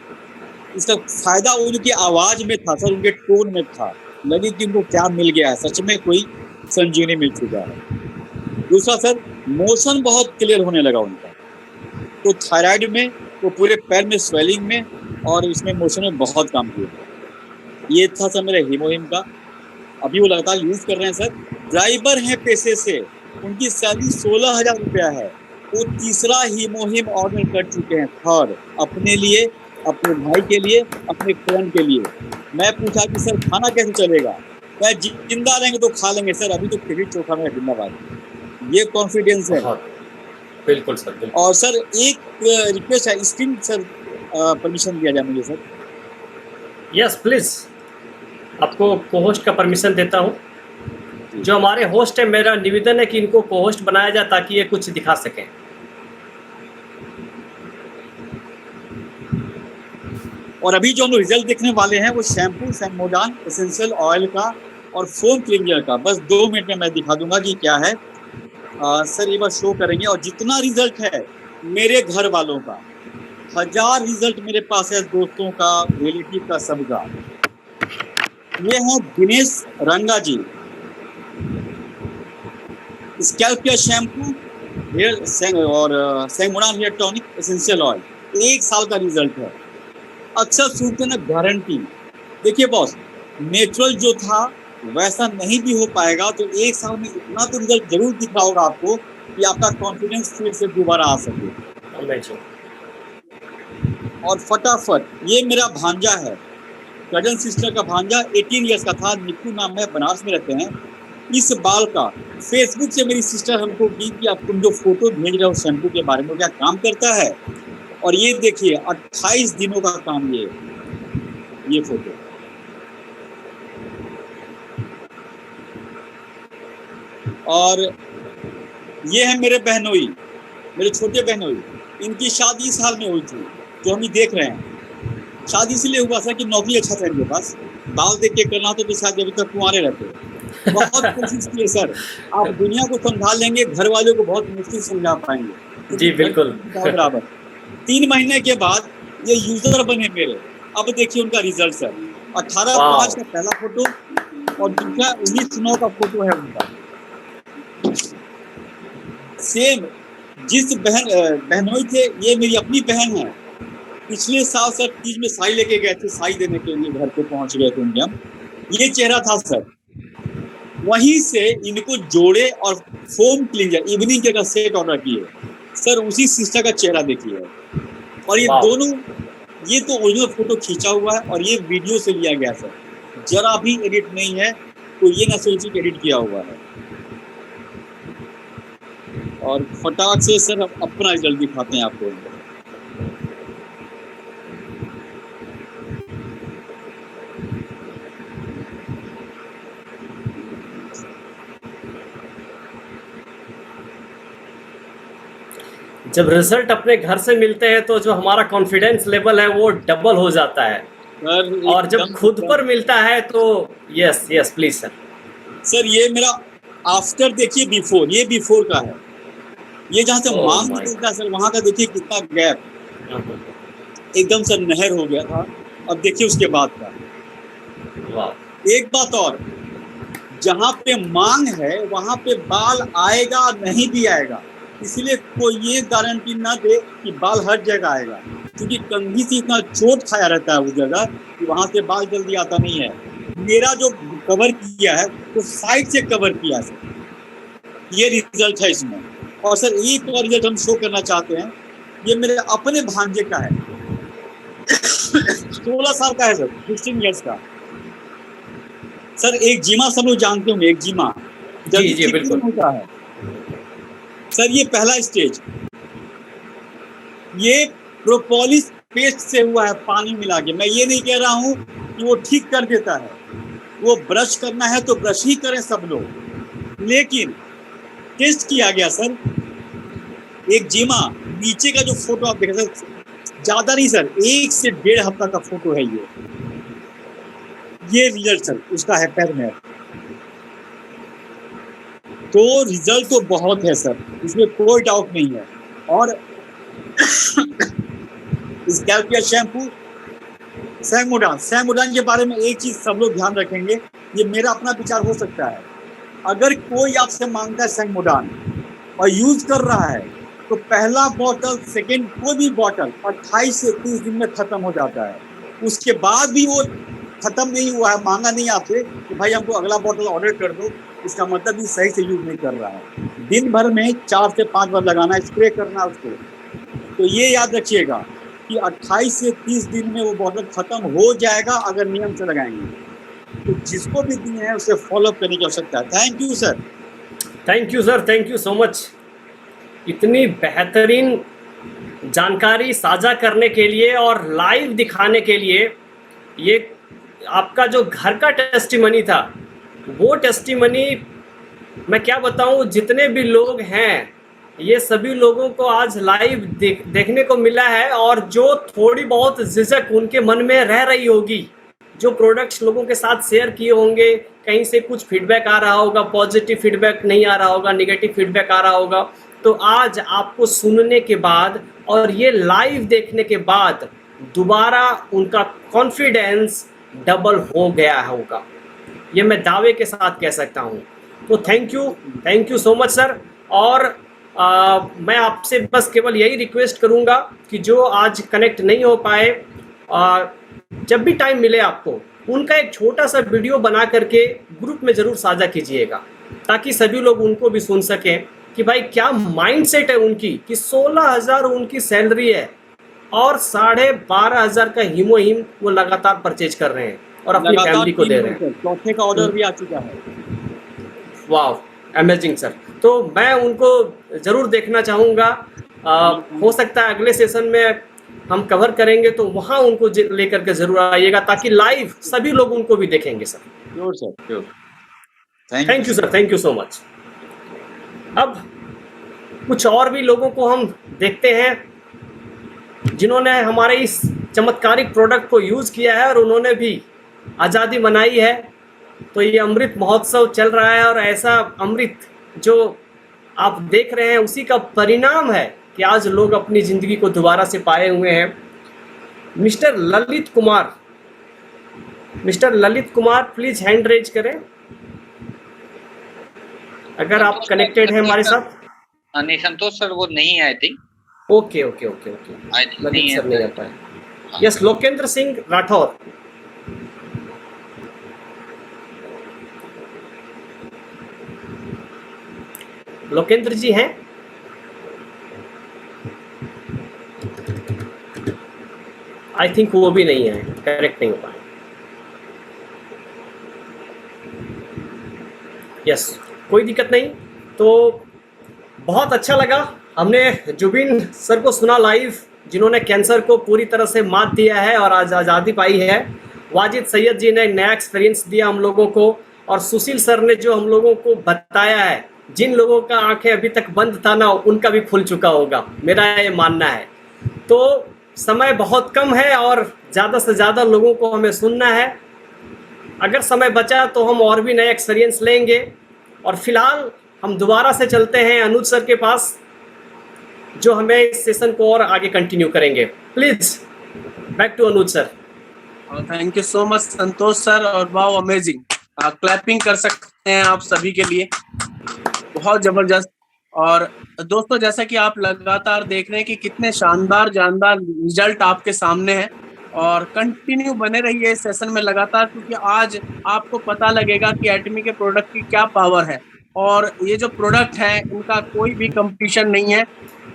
S6: इसका फायदा उनकी आवाज़ में था सर, उनके टोन में था, लगे कि उनको क्या मिल गया है, सच में कोई संजीवनी मिल चुका है। दूसरा सर, मोशन बहुत क्लियर होने लगा उनका, तो थायराइड में, तो पूरे पैर में स्वेलिंग में, और इसमें मोशन में बहुत काम किया। ये था सर मेरे हीमोहिम का। अभी वो लगातार यूज़ कर रहे हैं सर। ड्राइवर हैं पेशे से, उनकी सैलरी 16,000 रुपया है। वो तीसरा हीमोहिम ऑर्डर कर चुके हैं, थर्ड, अपने लिए, अपने भाई के लिए, अपने फ्रेंड के लिए। मैं पूछा कि सर खाना कैसे चलेगा, मैं जिंदा रहेंगे तो खा लेंगे सर, अभी तो खिचड़ी चोखा में जिंदाबाद। ये कॉन्फिडेंस है।
S3: बिल्कुल सर, बिल्कुल।
S6: और सर एक रिक्वेस्ट है, स्क्रीन सर परमिशन दिया जाए मुझे सर।
S3: यस प्लीज़, आपको को होस्ट का परमिशन देता हूँ। जो हमारे होस्ट है, मेरा निवेदन है कि इनको को होस्ट बनाया जाए ताकि ये कुछ दिखा सकें।
S6: और अभी जो हम रिजल्ट देखने वाले हैं वो शैम्पू सैमोडान एसेंशियल ऑयल का और फोम क्लींजर का, बस 2 मिनट में मैं दिखा दूंगा कि क्या है। सर ये बस शो करेंगे, और जितना रिजल्ट है मेरे घर वालों का, 1000 रिजल्ट मेरे पास है, दोस्तों का, रिलेटिव का, सबका। ये है दिनेश रंगा जी, स्कैल्प केयर शैम्पू हेयर और सैमोडान हेयर टॉनिक एसेंशियल ऑयल, 1 साल का रिजल्ट है। अक्सर सुनते ना गारंटी। देखिए बॉस, नेचुरल जो था वैसा नहीं भी हो पाएगा, तो 1 साल में इतना तो रिजल्ट जरूर दिख रहा होगा आपको कि आपका कॉन्फिडेंस फिर से दोबारा आ सके। और फटाफट, ये मेरा भांजा है, कजन सिस्टर का भांजा, 18 ईयर्स का था, निक्कू नाम है, बनारस में रहते हैं। इस बाल का फेसबुक से मेरी सिस्टर हमको की कि आप तुम जो फोटो भेज रहे हो शैम्पू के बारे में, क्या काम करता है। और ये देखिए 28 दिनों का काम, ये फोटो। और ये है मेरे बहनोई, मेरे छोटे बहनोई, इनकी शादी इस साल में हुई थी, जो हम ही देख रहे हैं। शादी इसलिए हुआ था कि नौकरी अच्छा था इनके पास, बाल देख के करना तो शायद अभी तक कुंवारे रहते। बहुत कोशिश की है सर, आप दुनिया को समझा लेंगे, घर वालों को बहुत मुश्किल समझा पाएंगे।
S3: जी बिल्कुल,
S6: बराबर। 3 महीने के बाद ये यूजर बने मेरे। अब देखिए उनका रिजल्ट सर, 18/5 का पहला फोटो, और दूसरा 19/9 का फोटो है उनका। सेम जिस बहनोई थे, ये मेरी अपनी बहन है। पिछले साल सर तीज में साई लेके गए थे, साई देने के लिए घर पे पहुंच गए थे उनके हम। ये चेहरा था सर, वहीं से इनको जोड़े और फोम क्लींजर इवनिंग के का सेट ऑर्डर किए सर। उसी सिस्टर का चेहरा देखिए, और ये दोनों, ये तो ओरिजिनल फोटो खींचा हुआ है और ये वीडियो से लिया गया सर, जरा भी एडिट नहीं है, तो ये ना सोचिए कि एडिट किया हुआ है। और फटाक से सर अपना रिजल्ट दिखाते हैं आपको।
S3: जब रिजल्ट अपने घर से मिलते हैं तो जो हमारा कॉन्फिडेंस लेवल है वो डबल हो जाता है,
S6: सर
S3: और जब
S6: एकदम
S3: खुद पर मिलता है तो yes yes please sir.
S6: Sir ये मेरा आफ्टर देखिए बिफोर, ये बिफोर का है। ये जहाँ से
S3: Oh
S6: मांग
S3: my
S6: निकलता है सर, वहां का देखिए कितना गैप, एकदम सर नहर हो गया था। अब देखिए उसके बाद का।
S3: वाह।
S6: एक बात और, जहाँ पे मांग है वहां पे बाल आएगा नहीं भी आएगा, इसलिए कोई ये गारंटी ना दे कि बाल हर जगह आएगा, क्योंकि कंघी से इतना चोट खाया रहता है उस जगह कि वहां से बाल जल्दी आता नहीं है। मेरा जो कवर किया है वो साइड से कवर किया है, ये रिजल्ट है इसमें। और सर एक और रिजल्ट हम शो करना चाहते हैं, ये मेरे अपने भांजे का है 16 साल का है सर, 16 ईयर्स का। सर एक जीमा सब लोग जानते होंगे, एक जीमा
S3: जी जी बिल्कुल
S6: होता है सर, ये पहला स्टेज, ये प्रोपोलिस पेस्ट से हुआ है पानी मिला के। मैं ये नहीं कह रहा हूँ कि वो ठीक कर देता है, वो ब्रश करना है तो ब्रश ही करें सब लोग, लेकिन टेस्ट किया गया सर। एक जीमा नीचे का जो फोटो आप देखें सर, ज्यादा नहीं सर, 1 से 1.5 हफ्ता का फोटो है ये रिजल्ट सर उसका है पैर में। तो रिजल्ट तो बहुत है सर, इसमें कोई डाउट नहीं है। और इस कैल्पिया शैम्पू सैंगोडान के बारे में एक चीज सब लोग ध्यान रखेंगे, ये मेरा अपना विचार हो सकता है। अगर कोई आपसे मांगता है सैंगोडान और यूज कर रहा है तो पहला बॉटल, सेकेंड कोई भी बॉटल 28 से 30 दिन में खत्म हो जाता है। उसके बाद भी वो खत्म नहीं हुआ है, मांगा नहीं आपसे कि भाई हमको अगला बॉटल ऑर्डर कर दो, इसका मतलब भी सही से यूज नहीं कर रहा है। दिन भर में 4 से 5 बार लगाना है, स्प्रे करना उसको। तो ये याद रखिएगा कि 28 से 30 दिन में वो बॉटल खत्म हो जाएगा अगर नियम से लगाएंगे। तो जिसको भी दिए हैं उसे फॉलोअप करने की आवश्यकता है। Thank you sir.
S3: Thank you sir, thank you so much. इतनी बेहतरीन जानकारी साझा करने के लिए और लाइव दिखाने के लिए, ये आपका जो घर का टेस्टिमनी था, वो टेस्टिमनी मैं क्या बताऊं, जितने भी लोग हैं ये सभी लोगों को आज लाइव देखने को मिला है। और जो थोड़ी बहुत झिझक उनके मन में रह रही होगी, जो प्रोडक्ट्स लोगों के साथ शेयर किए होंगे, कहीं से कुछ फीडबैक आ रहा होगा, पॉजिटिव फीडबैक नहीं आ रहा होगा, नेगेटिव फीडबैक आ रहा होगा, तो आज आपको सुनने के बाद और ये लाइव देखने के बाद दोबारा उनका कॉन्फिडेंस डबल हो गया होगा, ये मैं दावे के साथ कह सकता हूँ। तो thank you so much sir. और मैं आपसे बस केवल यही रिक्वेस्ट करूँगा कि जो आज कनेक्ट नहीं हो पाए, जब भी टाइम मिले आपको, उनका एक छोटा सा वीडियो बना करके ग्रुप में ज़रूर साझा कीजिएगा, ताकि सभी लोग उनको भी सुन सकें कि भाई क्या माइंडसेट है उनकी, कि 16,000 उनकी सैलरी है और 12,500 का हीमोहिम वो लगातार परचेज कर रहे हैं और अपनी फैमिली को दे रहे हैं।
S6: चौथे का ऑर्डर भी आ चुका है।
S3: वाह, अमेजिंग सर। तो मैं उनको ज़रूर देखना चाहूँगा। हो सकता है अगले सेशन में हम कवर करेंगे तो वहाँ उनको लेकर के ज़रूर आइएगा, ताकि लाइव सभी लोग उनको भी देखेंगे sir.
S6: Sure sir, sure.
S3: Thank you sir, thank you so much. अब कुछ और भी लोगों को हम देखते हैं जिन्होंने हमारे इस चमत्कारिक प्रोडक्ट को यूज़ किया है और उन्होंने भी आज़ादी मनाई है। तो ये अमृत महोत्सव चल रहा है और ऐसा अमृत जो आप देख रहे हैं उसी का परिणाम है कि आज लोग अपनी ज़िंदगी को दोबारा से पाए हुए हैं। Mister Lalit Kumar please hand raise करें अगर आप कनेक्टेड हैं हमारे साथ।
S4: नहीं संतोष सर वो नहीं है, आई थिंक।
S3: ओके
S4: नहीं
S3: सर नहीं आ पाए। यस, लोकेंद्र सिंह राठौर। लोकेंद्र जी हैं? आई थिंक वो भी नहीं है, करेक्ट नहीं हो पाए। यस, कोई दिक्कत नहीं। तो बहुत अच्छा लगा, हमने जुबिन सर को सुना लाइव, जिन्होंने कैंसर को पूरी तरह से मात दिया है और आज आज़ादी पाई है। वाजिद सैयद जी ने नया एक्सपीरियंस दिया हम लोगों को, और सुशील सर ने जो हम लोगों को बताया है जिन लोगों का आंखें अभी तक बंद था ना, उनका भी खुल चुका होगा, मेरा ये मानना है। तो समय बहुत कम है और ज़्यादा से ज़्यादा लोगों को हमें सुनना है। अगर समय बचा तो हम और भी नए एक्सपीरियंस लेंगे। और फिलहाल हम दोबारा से चलते हैं अनुज सर के पास, जो हमें इस सेशन को और आगे कंटिन्यू करेंगे। Please back to Anuj sir.
S1: Thank you so much Santosh sir, और वाओ अमेजिंग, क्लैपिंग कर सकते हैं आप सभी के लिए, बहुत जबरदस्त। और दोस्तों, जैसा कि आप लगातार देख रहे हैं कि कितने शानदार जानदार रिजल्ट आपके सामने हैं, और कंटिन्यू बने रहिए इस सेशन में लगातार, क्योंकि आज आपको पता लगेगा कि एटमी के प्रोडक्ट की क्या पावर है। और ये जो प्रोडक्ट है इनका कोई भी कंपटीशन नहीं है,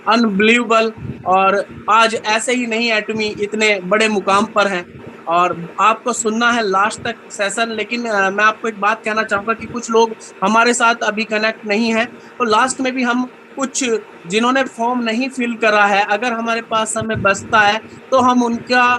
S1: अनबिलीवेबल। और आज ऐसे ही नहीं एटमी इतने बड़े मुकाम पर हैं, और आपको सुनना है लास्ट तक सेशन। लेकिन मैं आपको एक बात कहना चाहूंगा कि कुछ लोग हमारे साथ अभी कनेक्ट नहीं है, तो लास्ट में भी हम कुछ जिन्होंने फॉर्म नहीं फिल करा है, अगर हमारे पास समय बचता है तो हम उनका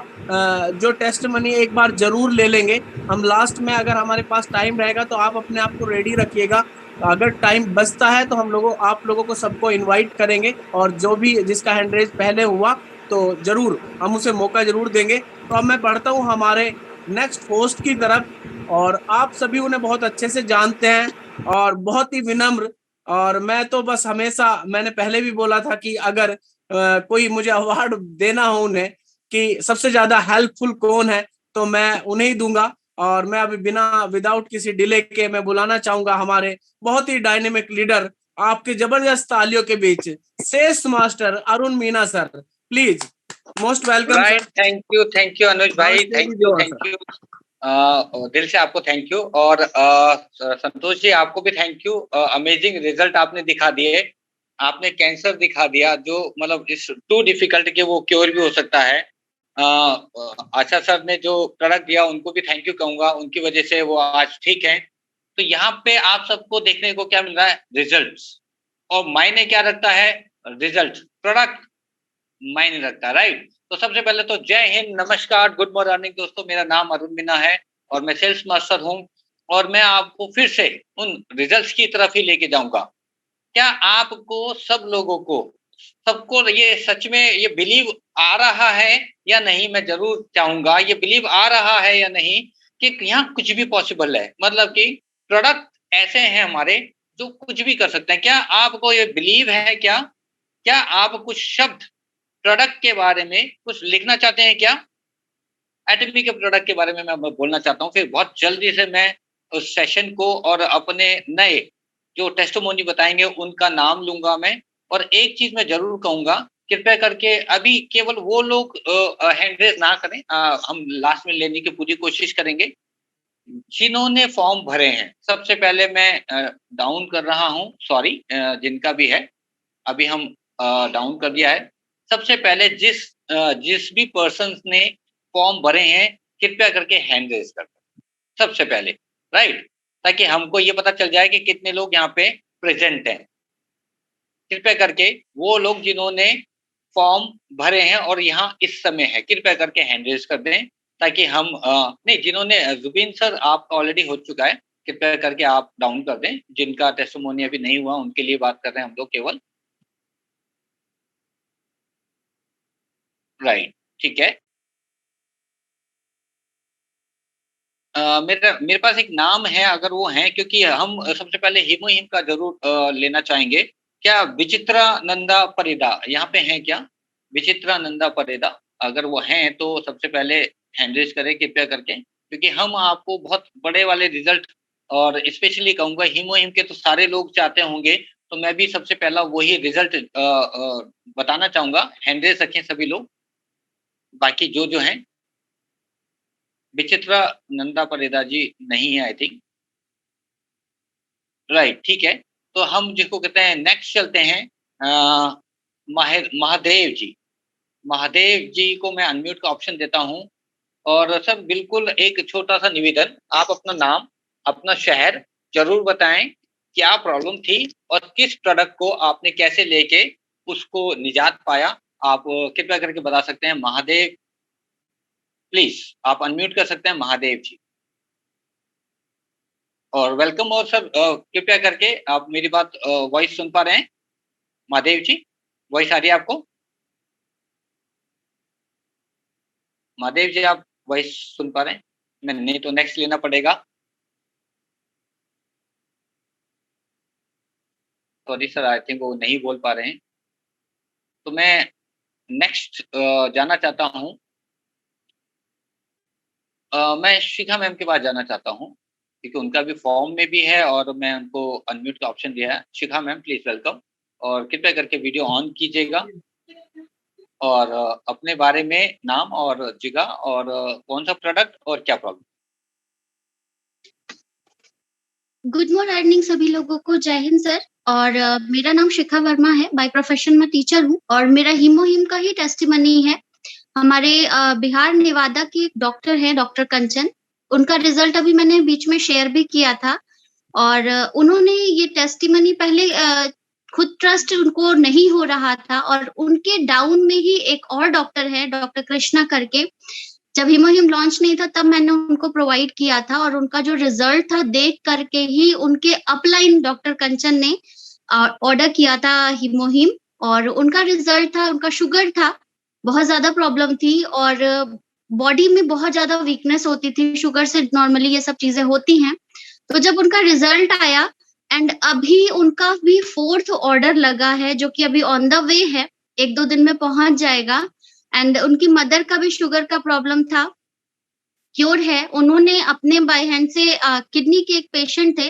S1: जो टेस्ट मनी एक बार जरूर ले लेंगे। हम लास्ट में, अगर हमारे पास टाइम रहेगा तो आप अपने आप को रेडी रखिएगा। अगर टाइम बचता है तो आप लोगों को सबको इनवाइट करेंगे, और जो भी जिसका हैंड रेज पहले हुआ तो जरूर हम उसे मौका जरूर देंगे। तो अब मैं बढ़ता हूँ हमारे नेक्स्ट होस्ट की तरफ, और आप सभी उन्हें बहुत अच्छे से जानते हैं और बहुत ही विनम्र। और मैं तो बस हमेशा, मैंने पहले भी बोला था कि अगर कोई मुझे अवार्ड देना हो उन्हें कि सबसे ज्यादा हेल्पफुल कौन है, तो मैं उन्हें ही दूंगा। और मैं अभी विदाउट किसी डिले के मैं बुलाना चाहूंगा हमारे बहुत ही डायनेमिक लीडर, आपके जबरदस्त तालियों के बीच sales master Arun Meena sir, please most welcome.
S4: Right, thank you Anuj भाई, थैंक यू दिल से आपको थैंक यू। और संतोष जी आपको भी थैंक यू। अमेजिंग रिजल्ट आपने दिखा दिए, आपने कैंसर दिखा दिया जो मतलब इस टू डिफिकल्ट के वो क्योर भी हो सकता है। आशा सर ने जो प्रोडक्ट दिया उनको भी थैंक यू कहूंगा, उनकी वजह से वो आज ठीक है। तो यहाँ पे आप सबको देखने को क्या मिल रहा है, रिजल्ट्स। और मायने क्या रखता है, रिजल्ट, प्रोडक्ट मायने रखता है, राइट। तो सबसे पहले तो जय हिंद, नमस्कार, गुड मॉर्निंग दोस्तों, मेरा नाम अरुण मीना है और मैं सेल्स मास्टर हूँ। और मैं आपको फिर से उन रिजल्ट्स की तरफ ही लेके जाऊंगा। क्या आपको सब लोगों को, सबको ये सच में ये बिलीव आ रहा है या नहीं, मैं जरूर चाहूंगा ये बिलीव आ रहा है या नहीं कि यहाँ कुछ भी पॉसिबल है, मतलब कि प्रोडक्ट ऐसे हैं हमारे जो कुछ भी कर सकते हैं। क्या आपको ये बिलीव है? क्या आप कुछ शब्द प्रोडक्ट के बारे में कुछ लिखना चाहते हैं क्या? एटमी के प्रोडक्ट के बारे में मैं बोलना चाहता हूँ, फिर बहुत जल्दी से मैं उस सेशन को और अपने नए जो टेस्टिमोनी बताएंगे उनका नाम लूंगा मैं। और एक चीज मैं जरूर कहूंगा, कृपया करके अभी केवल वो लोग हैंड रेज ना करें, हम लास्ट में लेने की पूरी कोशिश करेंगे जिन्होंने फॉर्म भरे हैं। सबसे पहले मैं डाउन कर रहा हूँ, सॉरी, जिनका भी है अभी हम डाउन कर दिया है। सबसे पहले जिस भी पर्सन ने फॉर्म भरे हैं कृपया करके हैंड रेज कर दें सबसे पहले, राइट, ताकि हमको ये पता चल जाए कि कितने लोग यहाँ पे प्रेजेंट हैं। कृपया करके वो लोग जिन्होंने फॉर्म भरे हैं और यहाँ इस समय है, कृपया करके हैंड रेज कर दें, ताकि हम नहीं, जिन्होंने जुबीन सर आपका ऑलरेडी हो चुका है, कृपया करके आप डाउन कर दें। जिनका टेस्टिमोनी अभी नहीं हुआ उनके लिए बात कर रहे हैं हम लोग केवल, राइट, ठीक है। मेरे पास एक नाम है, अगर वो है, क्योंकि हम सबसे पहले हिमोहिम का जरूर लेना चाहेंगे। क्या विचित्रा नंदा परिदा यहाँ पे हैं क्या? विचित्रा नंदा परिदा अगर वो हैं तो सबसे पहले हैंड रेज करें कृपया करके, क्योंकि हम आपको बहुत बड़े वाले रिजल्ट, और स्पेशली कहूंगा हिमोहिम के तो सारे लोग चाहते होंगे, तो मैं भी सबसे पहला वही रिजल्ट बताना चाहूंगा। हैंड रेज रखें सभी लोग, बाकी जो हैं। विचित्रा नंदा परिदा जी नहीं है आई थिंक, राइट, ठीक है। तो हम जिसको कहते हैं नेक्स्ट चलते हैं, महादेव जी। महादेव जी को मैं अनम्यूट का ऑप्शन देता हूं। और सर बिल्कुल एक छोटा सा निवेदन, आप अपना नाम, अपना शहर जरूर बताएं, क्या प्रॉब्लम थी और किस प्रोडक्ट को आपने कैसे लेके उसको निजात पाया, आप कृपया करके बता सकते हैं। महादेव प्लीज आप अनम्यूट कर सकते हैं, महादेव जी। और वेलकम। और सर कृपया करके आप मेरी बात वॉइस सुन पा रहे हैं? महादेव जी, वॉइस आ रही है आपको? महादेव जी, आप वॉइस सुन पा रहे हैं? नहीं तो नेक्स्ट लेना पड़ेगा। सॉरी सर, आई थिंक वो नहीं बोल पा रहे हैं, तो मैं नेक्स्ट जाना चाहता हूँ। मैं शिखा मैम के पास जाना चाहता हूँ, क्योंकि उनका भी फॉर्म में भी है और मैं उनको अनम्यूट का ऑप्शन दिया है। शिखा मैम, प्लीज वेलकम, और कृपया करके वीडियो ऑन कीजिएगा और अपने बारे में नाम और जगह और कौन सा प्रोडक्ट और क्या प्रॉब्लम।
S7: गुड मॉर्निंग सभी लोगों को, जय हिंद सर। और मेरा नाम शिखा वर्मा है, बाय प्रोफेशन में टीचर हूँ और मेरा हीमोहिम का ही टेस्टिमनी है। हमारे बिहार नेवादा के एक डॉक्टर हैं, डॉक्टर कंचन, उनका रिजल्ट अभी मैंने बीच में शेयर भी किया था और उन्होंने ये टेस्टिमनी पहले खुद ट्रस्ट उनको नहीं हो रहा था और उनके डाउन में ही एक और डॉक्टर है, डॉक्टर कृष्णा करके, जब हीमोहिम लॉन्च नहीं था तब मैंने उनको प्रोवाइड किया था और उनका जो रिजल्ट था देख करके ही उनके अपलाइन डॉक्टर कंचन ने ऑर्डर किया था हीमोहिम और उनका रिजल्ट था, उनका शुगर था, बहुत ज्यादा प्रॉब्लम थी और बॉडी में बहुत ज्यादा वीकनेस होती थी, शुगर से नॉर्मली ये सब चीजें होती हैं। तो जब उनका रिजल्ट आया एंड अभी उनका भी 4th ऑर्डर लगा है जो कि अभी ऑन द वे है, 1-2 दिन में पहुंच जाएगा। एंड उनकी मदर का भी शुगर का प्रॉब्लम था, क्योर है। उन्होंने अपने बाय हैंड से किडनी के एक पेशेंट थे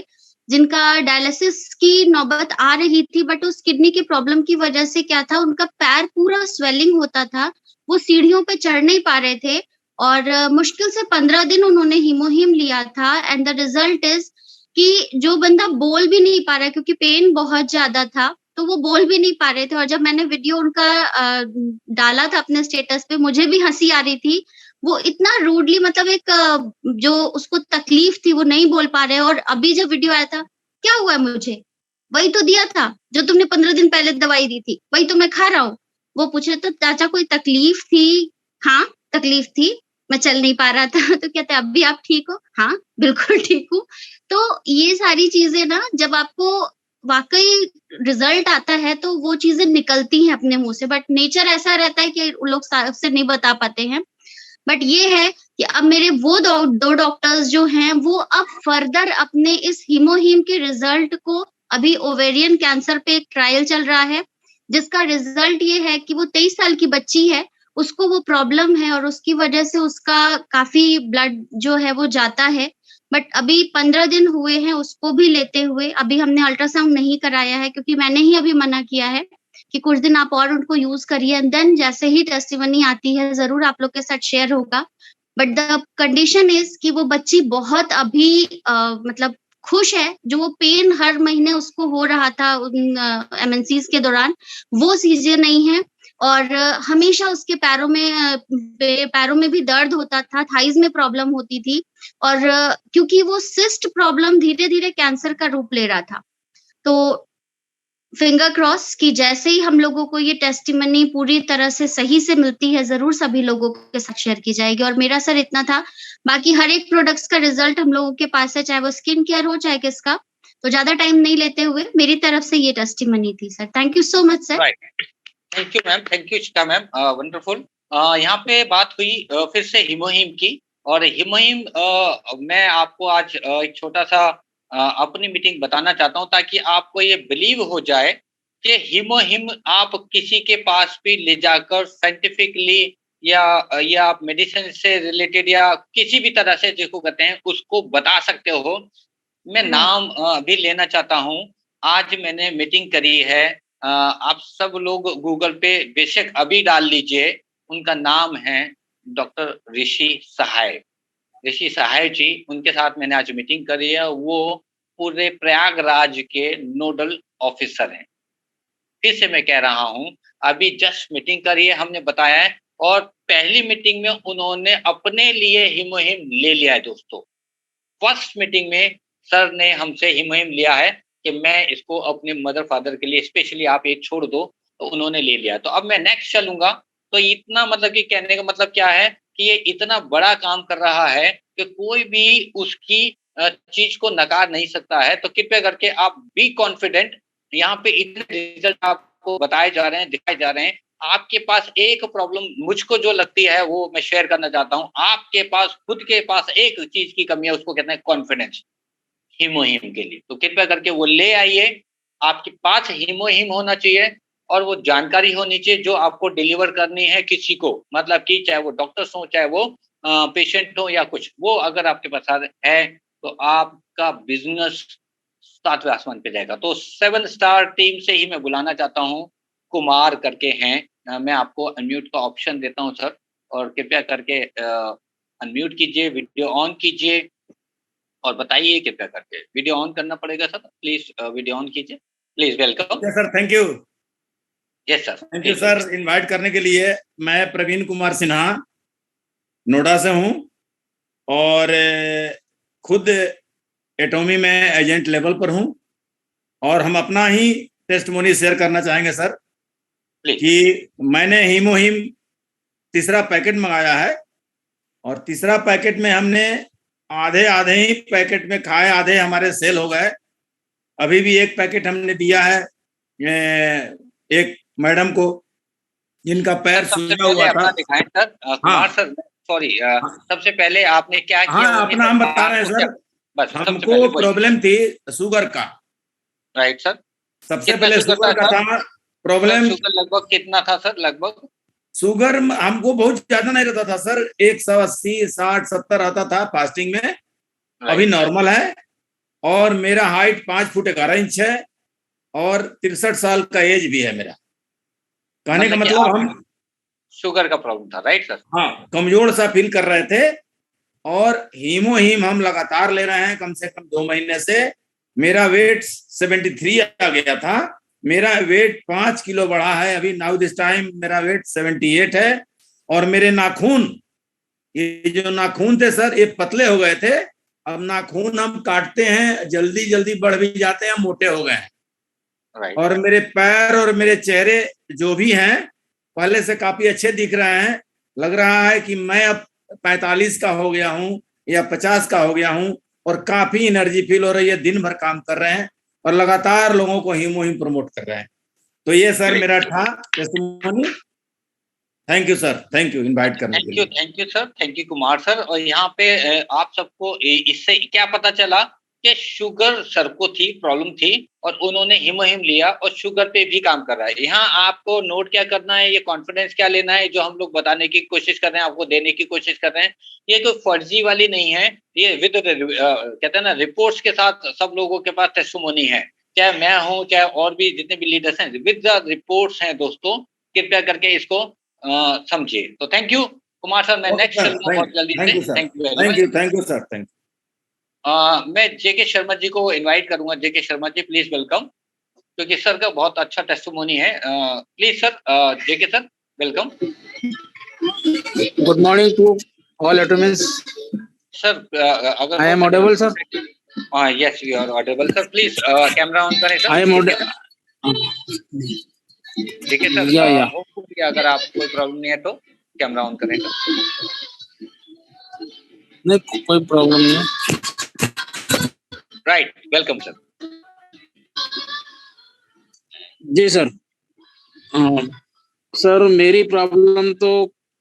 S7: जिनका डायलिसिस की नौबत आ रही थी, बट उस किडनी की प्रॉब्लम की वजह से क्या था, उनका पैर पूरा स्वेलिंग होता था, वो सीढ़ियों पे चढ़ नहीं पा रहे थे और मुश्किल से 15 दिन उन्होंने हीमोहिम लिया था एंड द रिजल्ट इज कि जो बंदा बोल भी नहीं पा रहा क्योंकि पेन बहुत ज्यादा था, तो वो बोल भी नहीं पा रहे थे। और जब मैंने वीडियो उनका डाला था अपने स्टेटस पे, मुझे भी हंसी आ रही थी। वो इतना रूडली, मतलब एक जो उसको तकलीफ थी वो नहीं बोल पा रहे। और अभी जब वीडियो आया था, क्या हुआ है मुझे, वही तो दिया था जो तुमने 15 दिन पहले दवाई दी थी, वही तो मैं खा रहा हूँ। वो पूछ रहे तो चाचा कोई तकलीफ थी? हाँ तकलीफ थी, मैं चल नहीं पा रहा था। तो कहते अब भी आप ठीक हो? हाँ बिल्कुल ठीक हूँ। तो ये सारी चीजें ना, जब आपको वाकई रिजल्ट आता है तो वो चीजें निकलती हैं अपने मुंह से, बट नेचर ऐसा रहता है कि लोग से नहीं बता पाते हैं। बट ये है कि अब मेरे वो दो डॉक्टर्स जो हैं वो अब फर्दर अपने इस हीमोहिम के रिजल्ट को, अभी ओवेरियन कैंसर पे एक ट्रायल चल रहा है जिसका रिजल्ट ये है कि वो 23 साल की बच्ची है, उसको वो प्रॉब्लम है और उसकी वजह से उसका काफी ब्लड जो है वो जाता है। बट अभी 15 दिन हुए हैं उसको भी लेते हुए, अभी हमने अल्ट्रासाउंड नहीं कराया है क्योंकि मैंने ही अभी मना किया है कि कुछ दिन आप और उनको यूज करिए एंड देन जैसे ही टेस्टिमनी आती है जरूर आप लोग के साथ शेयर होगा। बट द कंडीशन इज कि वो बच्ची बहुत अभी मतलब खुश है, जो वो पेन हर महीने उसको हो रहा था MNCs के दौरान, वो चीजें नहीं है। और हमेशा उसके पैरों में भी दर्द होता था, थाइज में प्रॉब्लम होती थी और क्योंकि वो सिस्ट प्रॉब्लम धीरे धीरे कैंसर का रूप ले रहा था। तो फिंगर क्रॉस कि जैसे ही हम लोगों को ये टेस्टिमनी पूरी तरह से सही से मिलती है जरूर सभी लोगों के साथ शेयर की जाएगी। और मेरा सर इतना था, बाकी हर एक प्रोडक्ट्स का रिजल्ट हम लोगों के पास है, चाहे वो स्किन केयर हो चाहे किसका। तो ज्यादा टाइम नहीं लेते हुए मेरी तरफ से ये टेस्टिमनी थी sir. Thank you so much sir.
S4: Thank you ma'am, thank you Shikha ma'am, wonderful. यहाँ पे बात हुई फिर से हीमोहिम की, और हीमोहिम मैं आपको आज एक छोटा सा अपनी मीटिंग बताना चाहता हूँ ताकि आपको ये बिलीव हो जाए कि हीमोहिम आप किसी के पास भी ले जाकर साइंटिफिकली या आप मेडिसिन से रिलेटेड या किसी भी तरह से जिसको कहते हैं उसको बता सकते हो। मैं नाम भी लेना चाहता हूँ। आज मैंने मीटिंग करी है, आप सब लोग गूगल पे बेशक अभी डाल लीजिए, उनका नाम है डॉक्टर ऋषि सहाय। ऋषि सहाय जी, उनके साथ मैंने आज मीटिंग करी है। वो पूरे प्रयागराज के नोडल ऑफिसर हैं। फिर से मैं कह रहा हूं, अभी जस्ट मीटिंग करी है, हमने बताया है, और पहली मीटिंग में उन्होंने अपने लिए हीमोहिम ले लिया है दोस्तों। फर्स्ट मीटिंग में सर ने हमसे हीमोहिम लिया है कि मैं इसको अपने मदर फादर के लिए स्पेशली आप ये छोड़ दो, तो उन्होंने ले लिया। तो अब मैं नेक्स्ट चलूंगा। तो इतना मतलब कि कहने का मतलब क्या है कि ये इतना बड़ा काम कर रहा है कि कोई भी उसकी चीज को नकार नहीं सकता है। तो कृपया करके आप बी कॉन्फिडेंट। यहाँ पे इतने रिजल्ट आपको बताए जा रहे हैं, दिखाए जा रहे हैं। आपके पास एक प्रॉब्लम मुझको जो लगती है वो मैं शेयर करना चाहता हूँ। आपके पास खुद के पास एक चीज की कमी है, उसको कहते हैं कॉन्फिडेंस, हीमोहीम के लिए। तो कृपया करके वो ले आइए। आपके पास हीमोहीम होना चाहिए और वो जानकारी होनी चाहिए जो आपको डिलीवर करनी है किसी को, मतलब कि चाहे वो डॉक्टर्स हो, चाहे वो पेशेंट हो या कुछ, वो अगर आपके पास है तो आपका बिजनेस 7वें आसमान पे जाएगा। तो 7 स्टार टीम से ही मैं बुलाना चाहता हूँ, कुमार करके हैं। मैं आपको अनम्यूट का ऑप्शन देता हूँ सर, और कृपया करके अनम्यूट कीजिए, वीडियो ऑन कीजिए और बताइए कृपया करके। वीडियो ऑन करना पड़ेगा सर, प्लीज वीडियो ऑन कीजिए please. Welcome.
S8: Yes sir, thank you.
S4: Yes sir,
S8: thank you sir invite करने के लिए। मैं प्रवीण कुमार सिन्हा नोएडा से हूँ और खुद एटॉमी में एजेंट लेवल पर हूँ, और हम अपना ही टेस्टमोनी शेयर करना चाहेंगे सर कि मैंने हीमोहीम तीसरा पैकेट मंगाया है, और तीसरा पैकेट में हमने आधे ही पैकेट में खाए, आधे हमारे सेल हो गए। अभी भी एक पैकेट हमने दिया है एक मैडम को जिनका पैर सूजा हुआ था।
S4: दिखाएं सर। कुमार सर, सॉरी, सबसे पहले आपने क्या किया?
S8: हाँ, अपना हम बता रहे हैं सर।
S4: बस
S8: हमको प्रॉब्लम थी शुगर का।
S4: Right sir.
S8: सबसे पहले शुगर का था प्रॉब्लम।
S4: शुगर लगभग कितना था सर? लगभग
S8: शुगर हमको बहुत ज्यादा नहीं रहता था सर, 180, 60, 70 आता था फास्टिंग में। अभी नॉर्मल है, और मेरा हाइट 5 फुट 11 इंच है, और 63 साल का एज भी है मेरा। कहने का मतलब हम
S4: शुगर का प्रॉब्लम था, राइट सर?
S8: हाँ, कमजोर सा फील कर रहे थे, और हीमोहीम हम लगातार ले रहे हैं कम से कम 2 महीने से। मेरा वेट 73 आ गया था, मेरा वेट 5 किलो बढ़ा है अभी। नाउ दिस टाइम मेरा वेट 78 है। और मेरे नाखून, ये जो नाखून थे सर, ये पतले हो गए थे। अब नाखून हम काटते हैं, जल्दी जल्दी बढ़ भी जाते हैं, मोटे हो गए हैं। और मेरे पैर और मेरे चेहरे जो भी हैं पहले से काफी अच्छे दिख रहे हैं। लग रहा है कि मैं अब 45 का हो गया हूँ या 50 का हो गया हूँ, और काफी एनर्जी फील हो रही है। दिन भर काम कर रहे हैं और लगातार लोगों को हीमोहीम प्रमोट कर रहे हैं। तो ये सर मेरा था testimony. Thank you sir, thank you invite करने के लिए।
S4: Thank you sir, thank you Kumar sir. और यहाँ पे आप सबको इससे क्या पता चला कि शुगर सर को थी, प्रॉब्लम थी, और उन्होंने हीमोहीम लिया और शुगर पे भी काम कर रहा है। यहाँ आपको नोट क्या करना है, ये कॉन्फिडेंस क्या लेना है जो हम लोग बताने की कोशिश कर रहे हैं, आपको देने की कोशिश कर रहे हैं। ये कोई फर्जी वाली नहीं है, ये विद कहते हैं ना रिपोर्ट्स के साथ सब लोगों के पास टेस्टिमोनी है, चाहे मैं हूँ चाहे और भी जितने भी लीडर्स हैं, विद द रिपोर्ट्स हैं दोस्तों। कृपया करके इसको समझिए। तो थैंक यू कुमार सर। मैं नेक्स्ट चलूंगा बहुत जल्दी से।
S8: Thank you sir, thank you.
S4: मैं जेके शर्मा जी को इनवाइट करूंगा। JK Sharma ji please welcome, क्योंकि सर का बहुत अच्छा टेस्टिमोनी है। Please sir, JK sir welcome.
S9: Good morning to all Atomians.
S4: Sir अगर
S9: I am audible sir?
S4: Yes you are audible sir. Please camera on करें sir.
S9: I am
S4: JK sir, hopefully अगर आप कोई problem नहीं है तो camera on करें sir.
S9: नहीं, कोई प्रॉब्लम नहीं है।
S4: Right, welcome sir.
S9: जी सर। सर मेरी प्रॉब्लम तो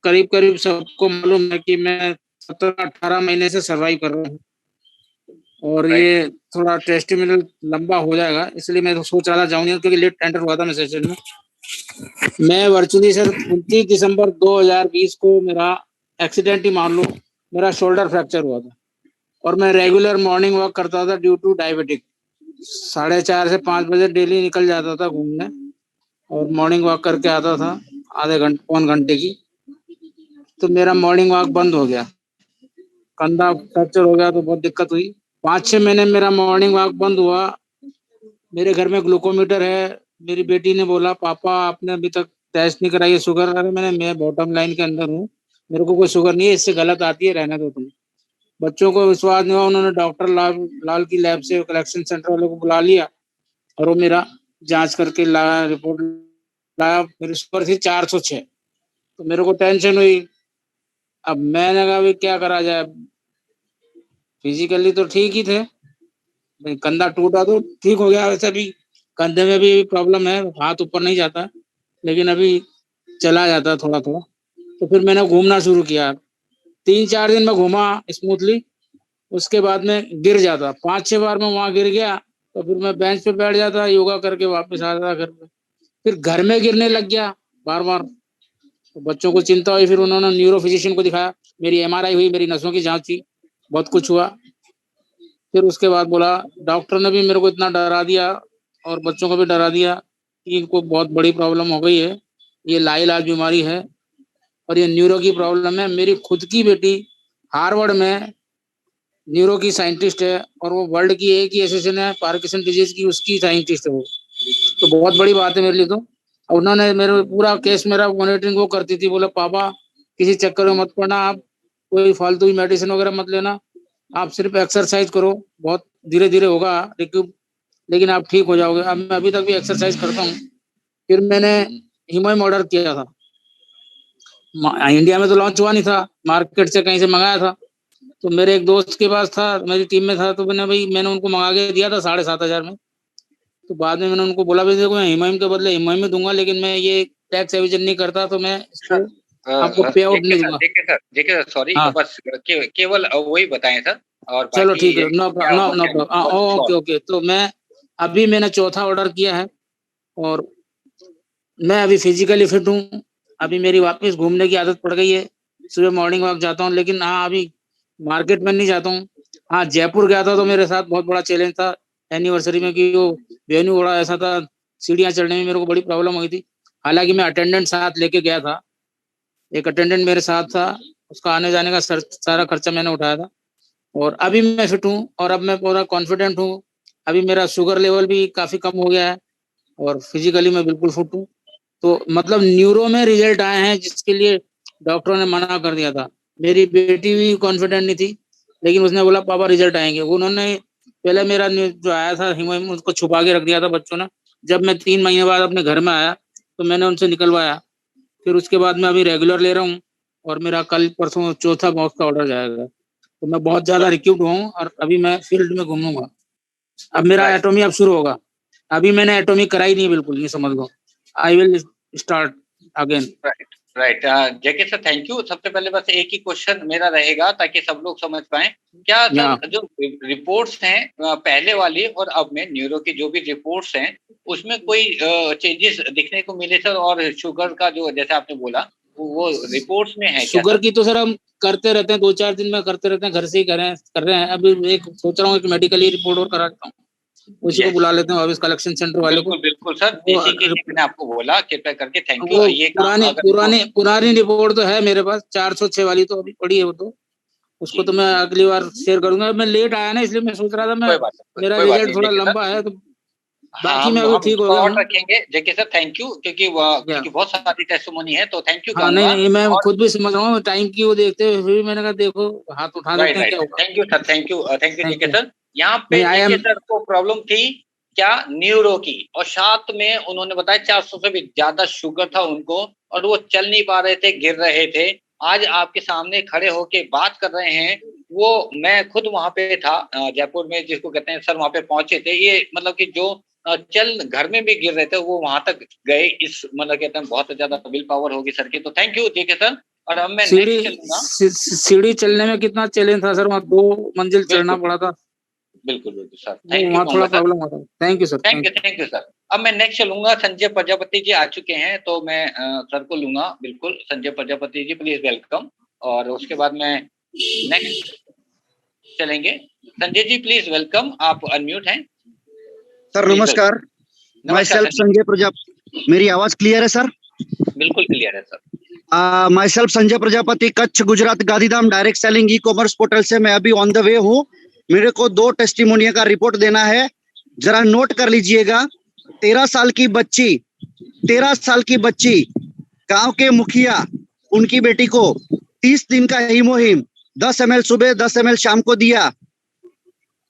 S9: करीब करीब सबको मालूम है कि मैं 17-18 महीने से सर्वाइव कर रहा हूँ, और ये थोड़ा टेस्टिमोनियल लंबा हो जाएगा, इसलिए मैं तो सोच रहा था जाऊँ, क्योंकि लेट एंटर हुआ था मैं सेशन में। मैं वर्चुअली सर 29 दिसंबर 2020 को मेरा एक्सीडेंट ही मान लो, मेरा शोल्डर फ्रैक्चर हुआ था, और मैं रेगुलर मॉर्निंग वॉक करता था ड्यू टू डायबिटिक। 4:30 से 5 बजे डेली निकल जाता था घूमने, और मॉर्निंग वॉक करके आता था आधे घंटे पौन घंटे की। तो मेरा मॉर्निंग वॉक बंद हो गया, कंधा फ्रैक्चर हो गया, तो बहुत दिक्कत हुई। 5-6 महीने मेरा मॉर्निंग वॉक बंद हुआ। मेरे घर में ग्लूकोमीटर है। मेरी बेटी ने बोला पापा आपने अभी तक टेस्ट नहीं कराई शुगर। अरे मैं बॉटम लाइन के अंदर हूँ, मेरे को कोई शुगर नहीं है, इससे गलत आती है, रहने दो तुम। बच्चों को विश्वास नहीं हुआ, उन्होंने डॉक्टर लाल की लैब से कलेक्शन सेंटर वालों को बुला लिया, और वो मेरा जांच करके लाया, रिपोर्ट लाया, मेरी शुगर थी 406। तो मेरे को टेंशन हुई। अब मैंने कहा क्या करा जाए। फिजिकली तो ठीक ही थे, कंधा टूटा तो ठीक हो गया, वैसे भी कंधे में भी प्रॉब्लम है, हाथ ऊपर नहीं जाता, लेकिन अभी चला जाता थोड़ा थोड़ा। तो फिर मैंने घूमना शुरू किया, 3-4 दिन में घूमा स्मूथली, उसके बाद में गिर जाता, 5-6 बार मैं वहां गिर गया, तो फिर मैं बेंच पे बैठ जाता, योगा करके वापस आ जाता घर पे। फिर घर में गिरने लग गया बार बार, तो बच्चों को चिंता हुई, फिर उन्होंने न्यूरो फिजिशियन को दिखाया, मेरी MRI हुई, मेरी नसों की जांच हुई, बहुत कुछ हुआ। फिर उसके बाद बोला, डॉक्टर ने भी मेरे को इतना डरा दिया और बच्चों को भी डरा दिया कि इनको बहुत बड़ी प्रॉब्लम हो गई है, ये लाइलाज बीमारी है और ये न्यूरो की प्रॉब्लम है। मेरी खुद की बेटी हार्वर्ड में न्यूरो की साइंटिस्ट है और वो वर्ल्ड की एक ही एसोसिएशन है पार्किंसन डिजीज की, उसकी साइंटिस्ट है वो, तो बहुत बड़ी बात है मेरे लिए। तो उन्होंने मेरे पूरा केस, मेरा मॉनिटरिंग वो करती थी, बोला पापा किसी चक्कर में मत पड़ना, आप कोई फालतू की मेडिसिन वगैरह मत लेना, आप सिर्फ एक्सरसाइज करो, बहुत धीरे धीरे होगा रिक्यूब, लेकिन आप ठीक हो जाओगे। अब मैं अभी तक भी एक्सरसाइज करता हूँ। फिर मैंने हीमोहिम ऑर्डर किया था, इंडिया में तो लॉन्च हुआ नहीं था, मार्केट से कहीं से मंगाया था, तो मेरे एक दोस्त के पास था, मेरी टीम में था, तो मैंने उनको मंगा के दिया था 7,500 में। तो बाद में मैंने उनको बोला भी देखो मैं हिमोहिम के बदले हिमोहिम में दूंगा, लेकिन मैं ये टैक्स एविजन नहीं करता, तो मैं इसको आपको पे आउट नहीं दूंगा।
S4: देखिए सर सॉरी, बस केवल वही बताएं सर। और
S9: चलो ठीक है, नो प्रॉब्लम, ओके। तो मैंने चौथा ऑर्डर किया है और मैं अभी फिजिकली फिट हूँ। अभी मेरी वापस घूमने की आदत पड़ गई है, सुबह मॉर्निंग वॉक जाता हूँ, लेकिन हाँ अभी मार्केट में नहीं जाता हूँ। हाँ जयपुर गया था तो मेरे साथ बहुत बड़ा चैलेंज था एनिवर्सरी में, कि वो वेन्यू बड़ा ऐसा था, सीढ़ियाँ चढ़ने में मेरे को बड़ी प्रॉब्लम हुई थी। हालांकि मैं अटेंडेंट साथ लेके गया था, एक अटेंडेंट मेरे साथ था, उसका आने जाने का सारा खर्चा मैंने उठाया था। और अभी मैं फिट हूँ और अब मैं पूरा कॉन्फिडेंट हूँ। अभी मेरा शुगर लेवल भी काफी कम हो गया है और फिजिकली मैं बिल्कुल फिट हूँ। तो मतलब न्यूरो में रिजल्ट आए हैं जिसके लिए डॉक्टरों ने मना कर दिया था। मेरी बेटी भी कॉन्फिडेंट नहीं थी, लेकिन उसने बोला पापा रिजल्ट आएंगे। उन्होंने पहले मेरा जो आया था हीमोहिम उसको छुपा के रख दिया था बच्चों ने। जब मैं 3 महीने बाद अपने घर में आया तो मैंने उनसे निकलवाया। फिर उसके बाद मैं अभी रेगुलर ले रहा हूँ और मेरा कल परसों चौथा बॉक्स का ऑर्डर जाएगा। तो मैं बहुत ज्यादा रिक्यूट हुआ हूँ और अभी मैं फील्ड में घूमूंगा। अब मेरा एटॉमी अब शुरू होगा। अभी मैंने एटॉमी कराई नहीं बिल्कुल, ये समझ लो। I will start again.
S4: Right JK sir, thank you. सबसे पहले बस एक ही क्वेश्चन मेरा रहेगा ताकि सब लोग समझ पाए। क्या सर जो रिपोर्ट्स हैं पहले वाली और अब में न्यूरो की जो भी रिपोर्ट्स हैं उसमें कोई चेंजेस दिखने को मिले सर? और शुगर का जो जैसे आपने बोला वो रिपोर्ट्स में है?
S9: शुगर की तो सर हम करते रहते हैं, 2-4 दिन में करते रहते हैं, घर से ही कर रहे हैं। अभी एक सोच रहा हूँ कि मेडिकली रिपोर्ट और कराता हूँ, उसी को बुला लेते हैं ऑफिस कलेक्शन सेंटर वाले को।
S4: बिल्कुल सर, इसी के लिए मैंने आपको बोला, कृपया करके थैंक यू। ये
S9: पुरानी रिपोर्ट तो है मेरे पास, 406 वाली तो अभी पड़ी है, वो तो उसको तो मैं अगली बार शेयर करूंगा। मैं लेट आया ना, इसलिए मैं सोच रहा था मेरा रिजल्ट थोड़ा लंबा है, तो बाकी मैं अभी ठीक हो गया हूं।
S4: रखेंगे जेके सर, थैंक यू, क्योंकि बहुत सारी टेस्टिमोनी है, तो थैंक यू।
S9: हाँ नहीं, मैं खुद भी समझ रहा हूँ टाइम की वो देखते हुए, फिर मैंने कहा देखो हाथ उठा देते हैं क्या होगा।
S4: Thank you sir, thank you JK sir. यहाँ पे जेके सर को प्रॉब्लम थी क्या? न्यूरो की, और साथ में उन्होंने बताया 400 से भी ज्यादा शुगर था उनको और वो चल नहीं पा रहे थे, गिर रहे थे। आज आपके सामने खड़े होके बात कर रहे हैं। वो मैं खुद वहां पे था जयपुर में, जिसको कहते हैं सर, वहां पे पहुंचे थे। ये मतलब कि जो चल घर में भी गिर रहे थे वो वहां तक गए। इस मतलब कहते हैं बहुत ज्यादा विल पावर होगी सर की। तो थैंक यू जेके सर। और अब मैं
S9: सीढ़ी चलने में कितना चैलेंज था सर, वहाँ 2 मंजिल चढ़ना पड़ा था।
S4: बिल्कुल सर, थैंक यू।
S9: थोड़ा प्रॉब्लम होता है। Thank you sir,
S4: thank you sir. अब मैं नेक्स्ट चलूंगा, संजय प्रजापति जी आ चुके हैं, तो मैं सर को लूंगा। बिल्कुल संजय प्रजापति जी, प्लीज वेलकम। और उसके बाद मैं नेक्स्ट चलेंगे। संजय जी प्लीज वेलकम, आप अनम्यूट हैं
S10: सर। नमस्कार, माई सेल्फ संजय प्रजापति। मेरी आवाज क्लियर है सर?
S4: बिल्कुल क्लियर है
S10: sir. My self Sanjay Prajapati, Kutch Gujarat Gandhidham direct selling e commerce portal से मैं अभी ऑन द वे हूँ। मेरे को 2 टेस्टिमोनिया का रिपोर्ट देना है, जरा नोट कर लीजिएगा। 13 साल की बच्ची गांव के मुखिया उनकी बेटी को 30 दिन का हीमोहिम 10 ml सुबह 10 ml शाम को दिया।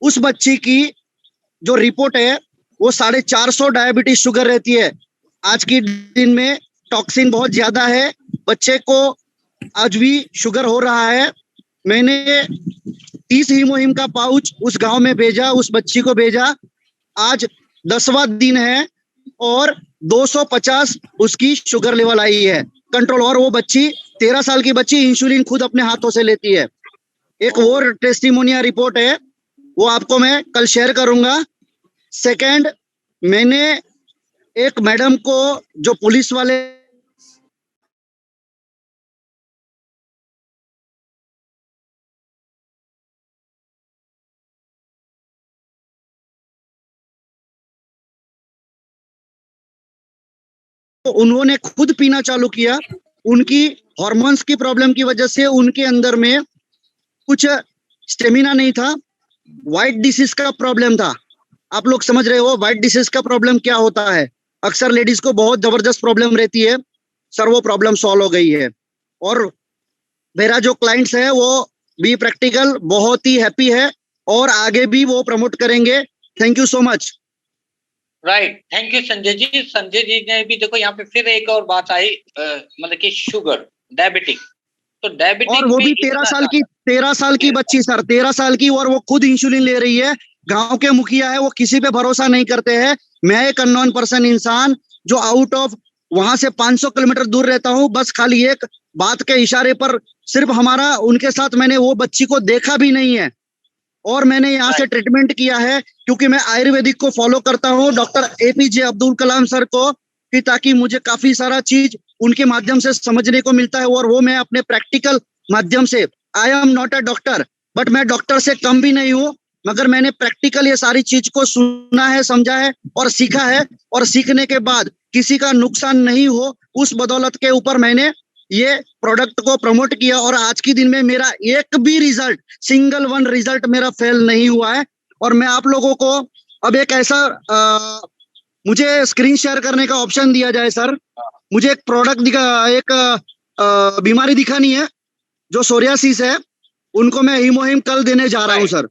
S10: उस बच्ची की जो रिपोर्ट है वो 450 डायबिटीज शुगर रहती है। आज की दिन में टॉक्सिन बहुत ज्यादा है, बच्चे को आज भी शुगर हो रहा है। मैंने 30 हीमोहिम का पाउच उस गांव में भेजा, उस बच्ची को भेजा। आज 10वां दिन है और 250 उसकी शुगर लेवल आई है कंट्रोल। और वो बच्ची 13 साल की बच्ची इंसुलिन खुद अपने हाथों से लेती है। एक और टेस्टिमोनियल रिपोर्ट है, वो आपको मैं कल शेयर करूंगा। सेकंड, मैंने एक मैडम को जो पुलिस वाले तो उन्होंने खुद पीना चालू किया। उनकी हार्मोन्स की प्रॉब्लम की वजह से उनके अंदर में कुछ स्टेमिना नहीं था, व्हाइट डिसीज का प्रॉब्लम था। आप लोग समझ रहे हो व्हाइट डिसीज का प्रॉब्लम क्या होता है? अक्सर लेडीज को बहुत जबरदस्त प्रॉब्लम रहती है सर, वो प्रॉब्लम सॉल्व हो गई है। और मेरा जो क्लाइंट्स है वो बी प्रैक्टिकल बहुत ही हैप्पी है और आगे भी वो प्रमोट करेंगे। Thank you so much.
S4: Right, thank you Sanjay ji. Sanjay ji ने भी देखो यहाँ पे फिर एक और बात आई, मतलब कि शुगर, डायबिटिक। तो डायबिटिक
S10: और वो भी 13 साल की बच्ची सर, 13 साल की, और वो खुद इंसुलिन ले रही है। गांव के मुखिया है, वो किसी पे भरोसा नहीं करते हैं। मैं एक अननोन पर्सन इंसान जो आउट ऑफ वहां से 500 किलोमीटर दूर रहता हूँ, बस खाली एक बात के इशारे पर सिर्फ हमारा उनके साथ मैंने वो बच्ची को देखा भी नहीं है और मैंने यहाँ से ट्रीटमेंट किया है, क्योंकि मैं आयुर्वेदिक को फॉलो करता हूँ, doctor APJ Abdul Kalam sir को, कि ताकि मुझे काफी सारा चीज उनके माध्यम से समझने को मिलता है और वो मैं अपने प्रैक्टिकल माध्यम से, I am not a doctor, but मैं डॉक्टर से कम भी नहीं हूँ, मगर मैंने प्रैक्टिकल ये सारी चीज को सुना है, समझा है और सीखा है। और सीखने के बाद किसी का नुकसान नहीं हो, उस बदौलत के ऊपर मैंने ये प्रोडक्ट को प्रमोट किया और आज के दिन में मेरा एक भी रिजल्ट, सिंगल वन रिजल्ट मेरा फेल नहीं हुआ है। और मैं आप लोगों को अब एक ऐसा मुझे स्क्रीन शेयर करने का ऑप्शन दिया जाए सर। मुझे एक प्रोडक्ट एक बीमारी दिखानी है जो सोरियासिस है, उनको मैं हीमोहिम कल देने जा रहा हूँ सर।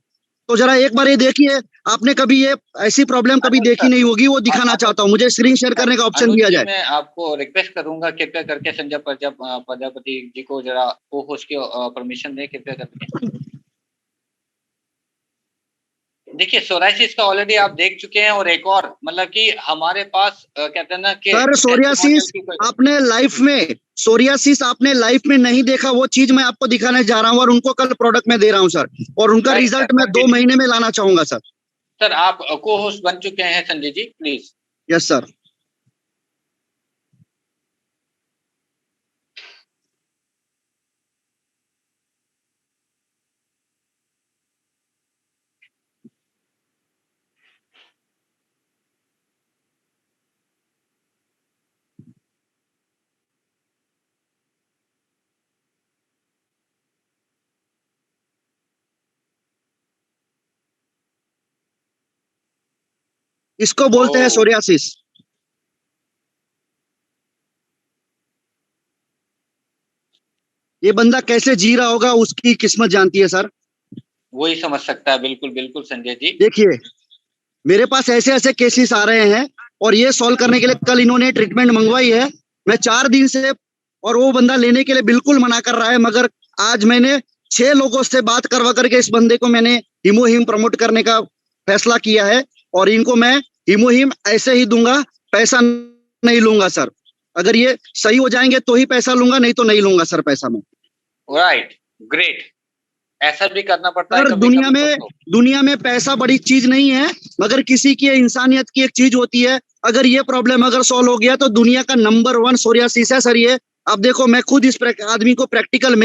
S10: तो जरा एक बार ये देखिए, आपने कभी ये ऐसी प्रॉब्लम कभी देखी नहीं होगी, वो दिखाना चाहता हूँ, मुझे स्क्रीन शेयर करने का ऑप्शन दिया जाए।
S4: मैं आपको रिक्वेस्ट करूंगा कृपया करके संजय प्रजापति जी को जरा को होस्ट की परमिशन दें कृपया करके। देखिए सोराइसिस का ऑलरेडी आप देख चुके हैं और एक और मतलब कि हमारे पास कहते हैं ना कि
S10: सर सोरियासिस आपने लाइफ में, सोरियासिस आपने लाइफ में नहीं देखा, वो चीज मैं आपको दिखाने जा रहा हूँ और उनको कल प्रोडक्ट में दे रहा हूँ सर, और उनका रिजल्ट मैं 2 महीने में लाना चाहूंगा सर।
S4: सर आप को होस्ट बन चुके हैं Sanjay ji, please.
S10: Yes sir. इसको बोलते हैं सोरियासिस। ये बंदा कैसे जी रहा होगा उसकी किस्मत जानती है सर,
S4: वही समझ सकता है। बिल्कुल बिल्कुल संजय जी।
S10: देखिए मेरे पास ऐसे ऐसे केसेस आ रहे हैं और ये सॉल्व करने के लिए कल इन्होंने ट्रीटमेंट मंगवाई है, मैं 4 दिन से, और वो बंदा लेने के लिए बिल्कुल मना कर रहा है, मगर आज मैंने 6 लोगों से बात करवा करके इस बंदे को मैंने हीमोहिम प्रमोट करने का फैसला किया है और इनको मैं हीमोहिम ऐसे ही दूंगा, पैसा नहीं लूंगा सर। अगर ये सही हो जाएंगे तो ही पैसा लूंगा, नहीं तो नहीं लूंगा सर पैसा मैं।
S4: राइट, ग्रेट, ऐसा भी करना पड़ता है
S10: सर। दुनिया में पैसा बड़ी चीज नहीं है, मगर किसी की इंसानियत की एक चीज होती है। अगर ये प्रॉब्लम अगर सॉल्व हो गया तो दुनिया का नंबर 1 सोरियासिस है सर ये। अब देखो मैं खुद इस आदमी को प्रैक्टिकल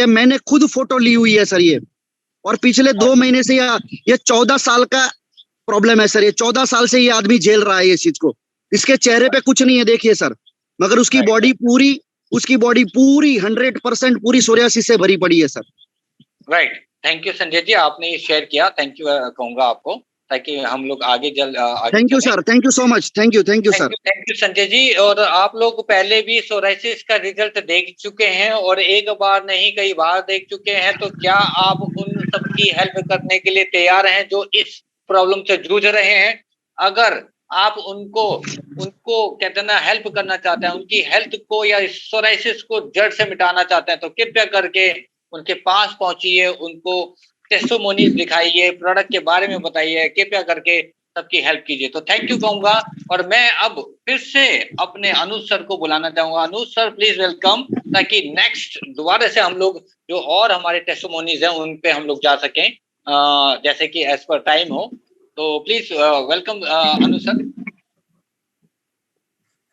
S10: मैंने खुद फोटो ली हुई है सर ये, और पिछले 2 महीने से ये 14 साल का प्रॉब्लम है सर, ये 14 साल से ये आदमी झेल रहा है ये चीज को। इसके चेहरे पे कुछ नहीं है देखिए सर, मगर उसकी बॉडी पूरी 100% पूरी सोरियासिस से भरी पड़ी है sir.
S4: Right, thank you Sanjay ji, आपने ये शेयर किया, थैंक यू कहूंगा आपको, ताकि हम लोग आगे
S10: thank you sir, thank you so much, thank you sir,
S4: thank you Sanjay ji. और आप लोग पहले भी सोराइसिस का रिजल्ट देख चुके हैं और एक बार नहीं कई बार देख चुके हैं, तो क्या आप उन सबकी हेल्प करने के लिए तैयार हैं जो इस प्रॉब्लम से जूझ रहे हैं? अगर आप उनको कहते हैं ना हेल्प करना चाहते हैं, उनकी हेल्थ को या सोराइसिस को जड़ से मिटाना चाहते हैं, तो कृपया करके उनके पास पहुंचिए, उनको टेस्टिमोनीज दिखाइए, प्रोडक्ट के बारे में बताइए, कृपया करके सबकी हेल्प कीजिए। तो थैंक यू कहूंगा। और मैं अब फिर से अपने अनुज सर को बुलाना चाहूंगा। अनुज सर प्लीज वेलकम, ताकि नेक्स्ट दोबारा से हम लोग जो और हमारे टेस्टिमोनीज हैं उन पे हम लोग जा सकें, जैसे कि एज पर टाइम हो। तो please welcome Anuj sir.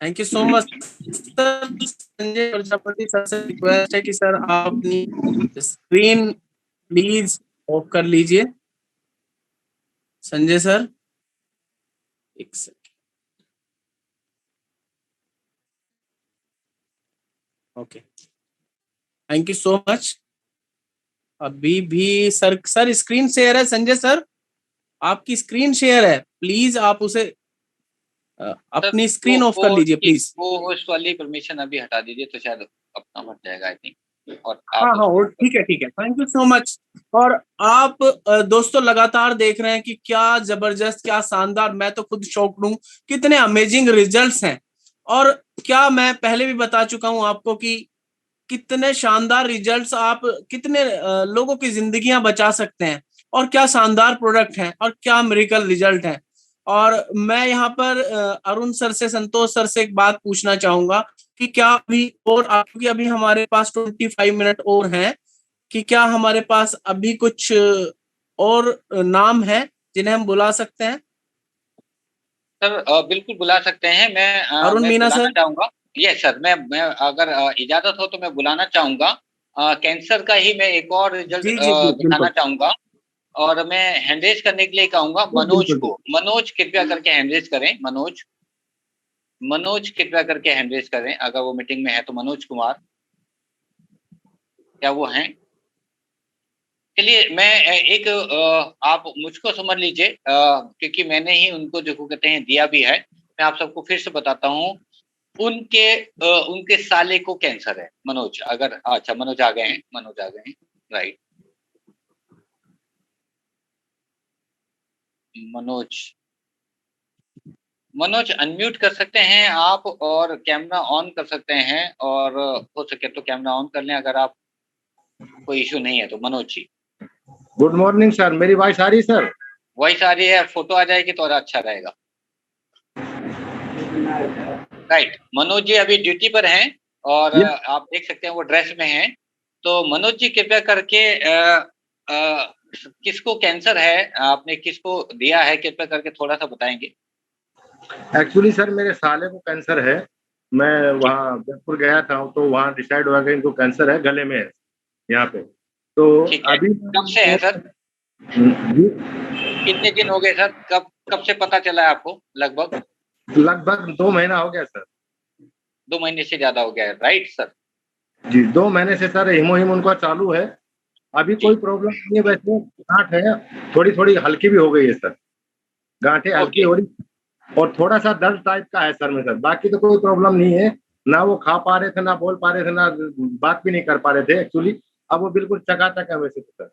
S1: Thank you so much sir. Sanjay Prajapati sir से रिक्वेस्ट है कि सर आप अपनी स्क्रीन प्लीज ऑफ कर लीजिए। संजय सर एक second. Okay, thank you so much. अभी भी सर स्क्रीन शेयर है। संजय सर आपकी स्क्रीन शेयर है, प्लीज आप उसे अपनी स्क्रीन ऑफ कर लीजिए प्लीज।
S4: वो होस्ट वाली परमिशन अभी हटा दीजिए तो शायद अपना हट जाएगा आई थिंक। और
S1: हाँ ठीक है थैंक यू सो मच। और आप दोस्तों लगातार देख रहे हैं कि क्या जबरदस्त, क्या शानदार, मैं तो खुद शॉक्ड हूँ, कितने अमेजिंग रिजल्ट्स हैं। और क्या मैं पहले भी बता चुका हूं आपको कि कितने शानदार रिजल्ट्स, आप कितने लोगों की जिंदगियां बचा सकते हैं, और क्या शानदार प्रोडक्ट हैं, और क्या मिरेकल रिजल्ट है। और मैं यहाँ पर अरुण सर से, संतोष सर से एक बात पूछना चाहूंगा कि क्या अभी और आपकी अभी हमारे पास 25 मिनट और हैं कि क्या हमारे पास अभी कुछ और नाम है जिन्हें हम बुला सकते हैं?
S4: सर बिल्कुल बुला सकते हैं। मैं
S1: अरुण मीना सर
S4: चाहूंगा। यस सर, मैं अगर इजाजत हो तो मैं बुलाना चाहूंगा। कैंसर का ही मैं एक और रिजल्ट दिखाना चाहूंगा, और मैं हैंडरेज करने के लिए कहूंगा मनोज को। मनोज कृपया करके हैंडरेज करें। मनोज कृपया करके हैंडरेज करें। अगर वो मीटिंग में है तो मनोज कुमार, क्या वो हैं? चलिए मैं एक आप मुझको समझ लीजिए, क्योंकि मैंने ही उनको जो कहते हैं दिया भी है। मैं आप सबको फिर से बताता हूँ। उनके साले को कैंसर है। मनोज, अगर अच्छा मनोज आ गए हैं राइट। मनोज अनम्यूट कर सकते हैं आप, और कैमरा ऑन कर सकते हैं, और हो सके तो कैमरा ऑन कर लें अगर आप, कोई इशू नहीं है तो। Manoj ji
S11: good morning sir, मेरी वॉइस आ रही है सर?
S4: वॉइस आ रही है, फोटो आ जाएगी तो और अच्छा रहेगा। राइट, मनोज जी अभी ड्यूटी पर हैं, और आप देख सकते हैं वो ड्रेस में हैं। तो मनोज जी कृपया करके किसको कैंसर है, आपने किसको दिया है, कृपया करके थोड़ा सा बताएंगे।
S11: एक्चुअली सर मेरे साले को कैंसर है। मैं वहाँ जयपुर गया था तो वहाँ डिसाइड हुआ कि इनको कैंसर है, गले में है यहाँ पे। तो अभी
S4: कब से है सर? कितने दिन हो गए सर? कब से पता चला है आपको? लगभग
S11: 2 महीना हो गया सर।
S4: 2 महीने से ज्यादा हो गया है, राइट सर?
S11: जी 2 महीने से सर हीमोहीम उनका चालू है। अभी कोई प्रॉब्लम नहीं है, वैसे गांठ है, थोड़ी हल्की भी हो गई है सर। गांठें हल्की हो रही और थोड़ा सा दर्द टाइप का है सर में सर। बाकी तो कोई प्रॉब्लम नहीं है। ना वो खा पा रहे थे, ना बोल पा रहे थे, ना बात भी नहीं कर पा रहे थे एक्चुअली। अब वो बिल्कुल चकाचक है वैसे तो सर।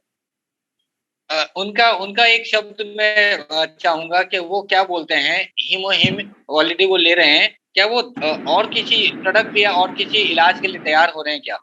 S4: उनका एक शब्द मैं चाहूंगा कि वो क्या बोलते हैं, हीमोहीम ऑलरेडी वो ले रहे हैं, क्या वो और किसी प्रोडक्ट या और किसी इलाज के लिए तैयार हो रहे हैं क्या?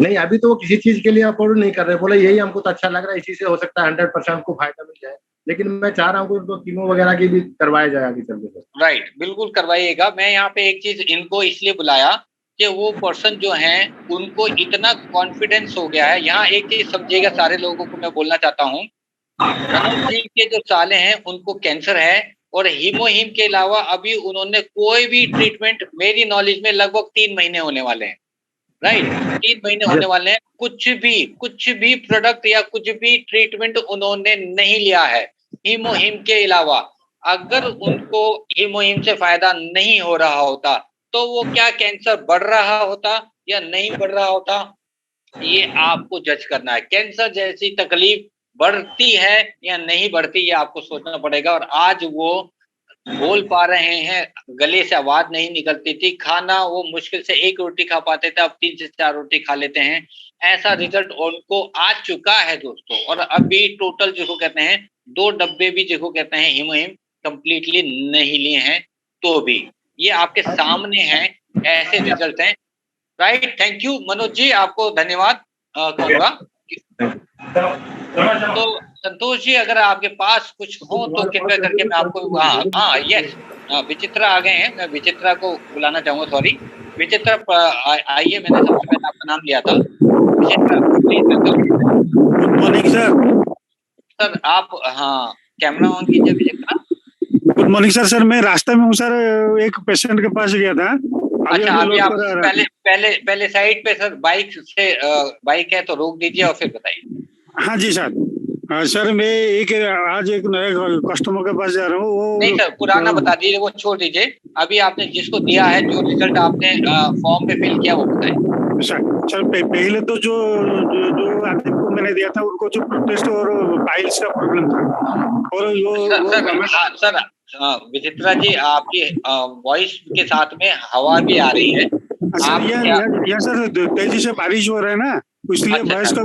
S11: नहीं, अभी तो वो किसी चीज के लिए अफोर्ड नहीं कर रहे। बोले यही हमको तो अच्छा लग रहा है, इसी से हो सकता है 100% को फायदा मिल जाए। लेकिन मैं चाह रहा हूँ कि उनको कीमो वगैरह की भी करवाया जाए आगे चल के।
S4: राइट, बिल्कुल करवाइएगा। मैं यहाँ पे एक चीज इनको इसलिए बुलाया कि वो पर्सन जो हैं उनको इतना कॉन्फिडेंस हो गया है। यहाँ एक चीज समझिएगा, सारे लोगों को मैं बोलना चाहता हूँ, मनोज जी के जो साले हैं उनको कैंसर है, और हीमोहीम के अलावा अभी उन्होंने कोई भी ट्रीटमेंट, मेरी नॉलेज में लगभग 3 महीने होने वाले हैं, राइट 3 महीने होने वाले हैं। कुछ भी प्रोडक्ट या कुछ भी ट्रीटमेंट उन्होंने नहीं लिया है हीमोहीम के अलावा। अगर उनको हीमोहीम से फायदा नहीं हो रहा होता तो वो क्या कैंसर बढ़ रहा होता या नहीं बढ़ रहा होता, ये आपको जज करना है। कैंसर जैसी तकलीफ बढ़ती है या नहीं बढ़ती, ये आपको सोचना पड़ेगा। और आज वो बोल पा रहे हैं, गले से आवाज नहीं निकलती थी, खाना वो मुश्किल से 1 रोटी खा पाते थे, अब 3 से 4 रोटी खा लेते हैं। ऐसा रिजल्ट उनको आ चुका है दोस्तों। और अभी टोटल जिसको कहते हैं 2 डब्बे भी जिसको कहते हैं हीमोहीम कंप्लीटली नहीं लिए हैं, तो भी ये आपके सामने हैं, ऐसे रिजल्ट हैं, right. Thank you Manoj ji, आपको धन्यवाद कहूंगा। तो संतोष जी, अगर आपके पास कुछ हो तो कृपया करके मैं आपको, हाँ यस, विचित्रा आ गए हैं, मैं विचित्रा को बुलाना चाहूंगा, सॉरी विचित्रा आइए, मैंने सबसे पहले आपका नाम लिया था। विचित्रा
S12: गुड मॉर्निंग सर।
S4: सर आप, हाँ कैमरा ऑन कीजिए विचित्रा।
S12: Good morning sir. सर मैं रास्ते में हूँ सर, एक पेशेंट के पास गया था।
S4: अच्छा, अभी आप पहले साइड पे सर बाइक है तो रोक दीजिए और फिर बताइए।
S12: हाँ जी सर। सर मैं आज एक नए कस्टमर के पास जा रहा हूँ। वो
S4: नहीं सर, पुराना बता दीजिए, वो छोड़ दीजिए। अभी आपने जिसको दिया है, जो रिजल्ट आपने फॉर्म पे फिल किया, वो बताइए।
S12: सर पहले तो जो आदमी को मैंने दिया था, उनको जो प्रोटेस्ट और पाइल्स का प्रॉब्लम था, और
S4: सर विचित्रा जी, आपकी वॉइस के साथ में हवा भी आ रही है।
S12: आप सर तेजी से बारिश हो रहा है ना, इसलिए वॉइस का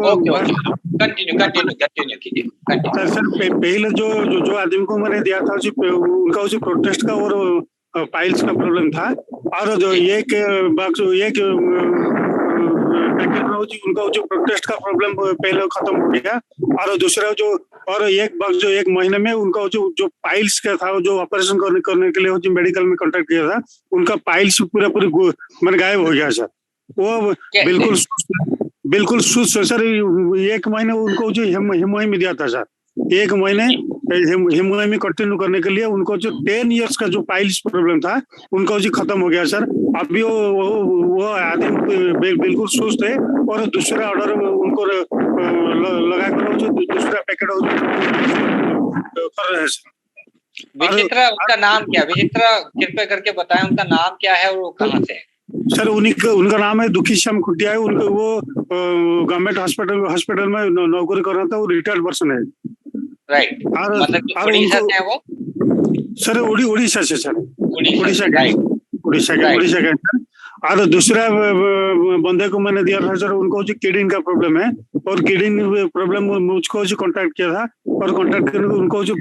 S4: कंटिन्यू कीजिए।
S12: सर पहले जो आदमी को मैंने दिया था, उनका उसी प्रोटेस्ट का और पाइल्स का प्रॉब्लम था, और जो एक पैकेट में उनका जो प्रोटेस्ट का प्रॉब्लम पहले खत्म हो गया, और दूसरा जो एक महीने में उनका जो पाइल्स का था, जो ऑपरेशन करने के लिए जो मेडिकल में कॉन्टेक्ट किया था, उनका पाइल्स पूरी मैंने गायब हो गया सर। वो बिल्कुल सुस्त सर। एक महीने उनको जो हिमोहिम दिया था सर, एक महीने हिमोहिम कंटिन्यू करने के लिए उनको जो 10 इयर्स का जो पाइल्स प्रॉब्लम था, उनको जो खत्म हो गया सर। अभी वो आदमी बिल्कुल सुस्त है, और दूसरा ऑर्डर उनको लगा कर जो दूसरा पैकेट कर रहे हैं सर।
S4: विचित्रा, उनका नाम क्या? विचित्रा कृपया करके बताएं, उनका नाम क्या है और वो कहाँ से है?
S12: सर उनका नाम है दुखी श्याम खुटिया है। उनको वो गवर्नमेंट हॉस्पिटल में नौकरी कर रहा था, वो रिटायर्ड पर्सन है।
S4: राइट, मतलब उड़ीसा से है वो?
S12: सर उड़ीसा से सर, उड़ीसा के। और दूसरा बंदे को मैंने दिया था सर, उनको जो किडनी का प्रॉब्लम है, और किडनी प्रॉब्लम मुझको जो कांटेक्ट किया था, और कांटेक्ट करने को उनको जो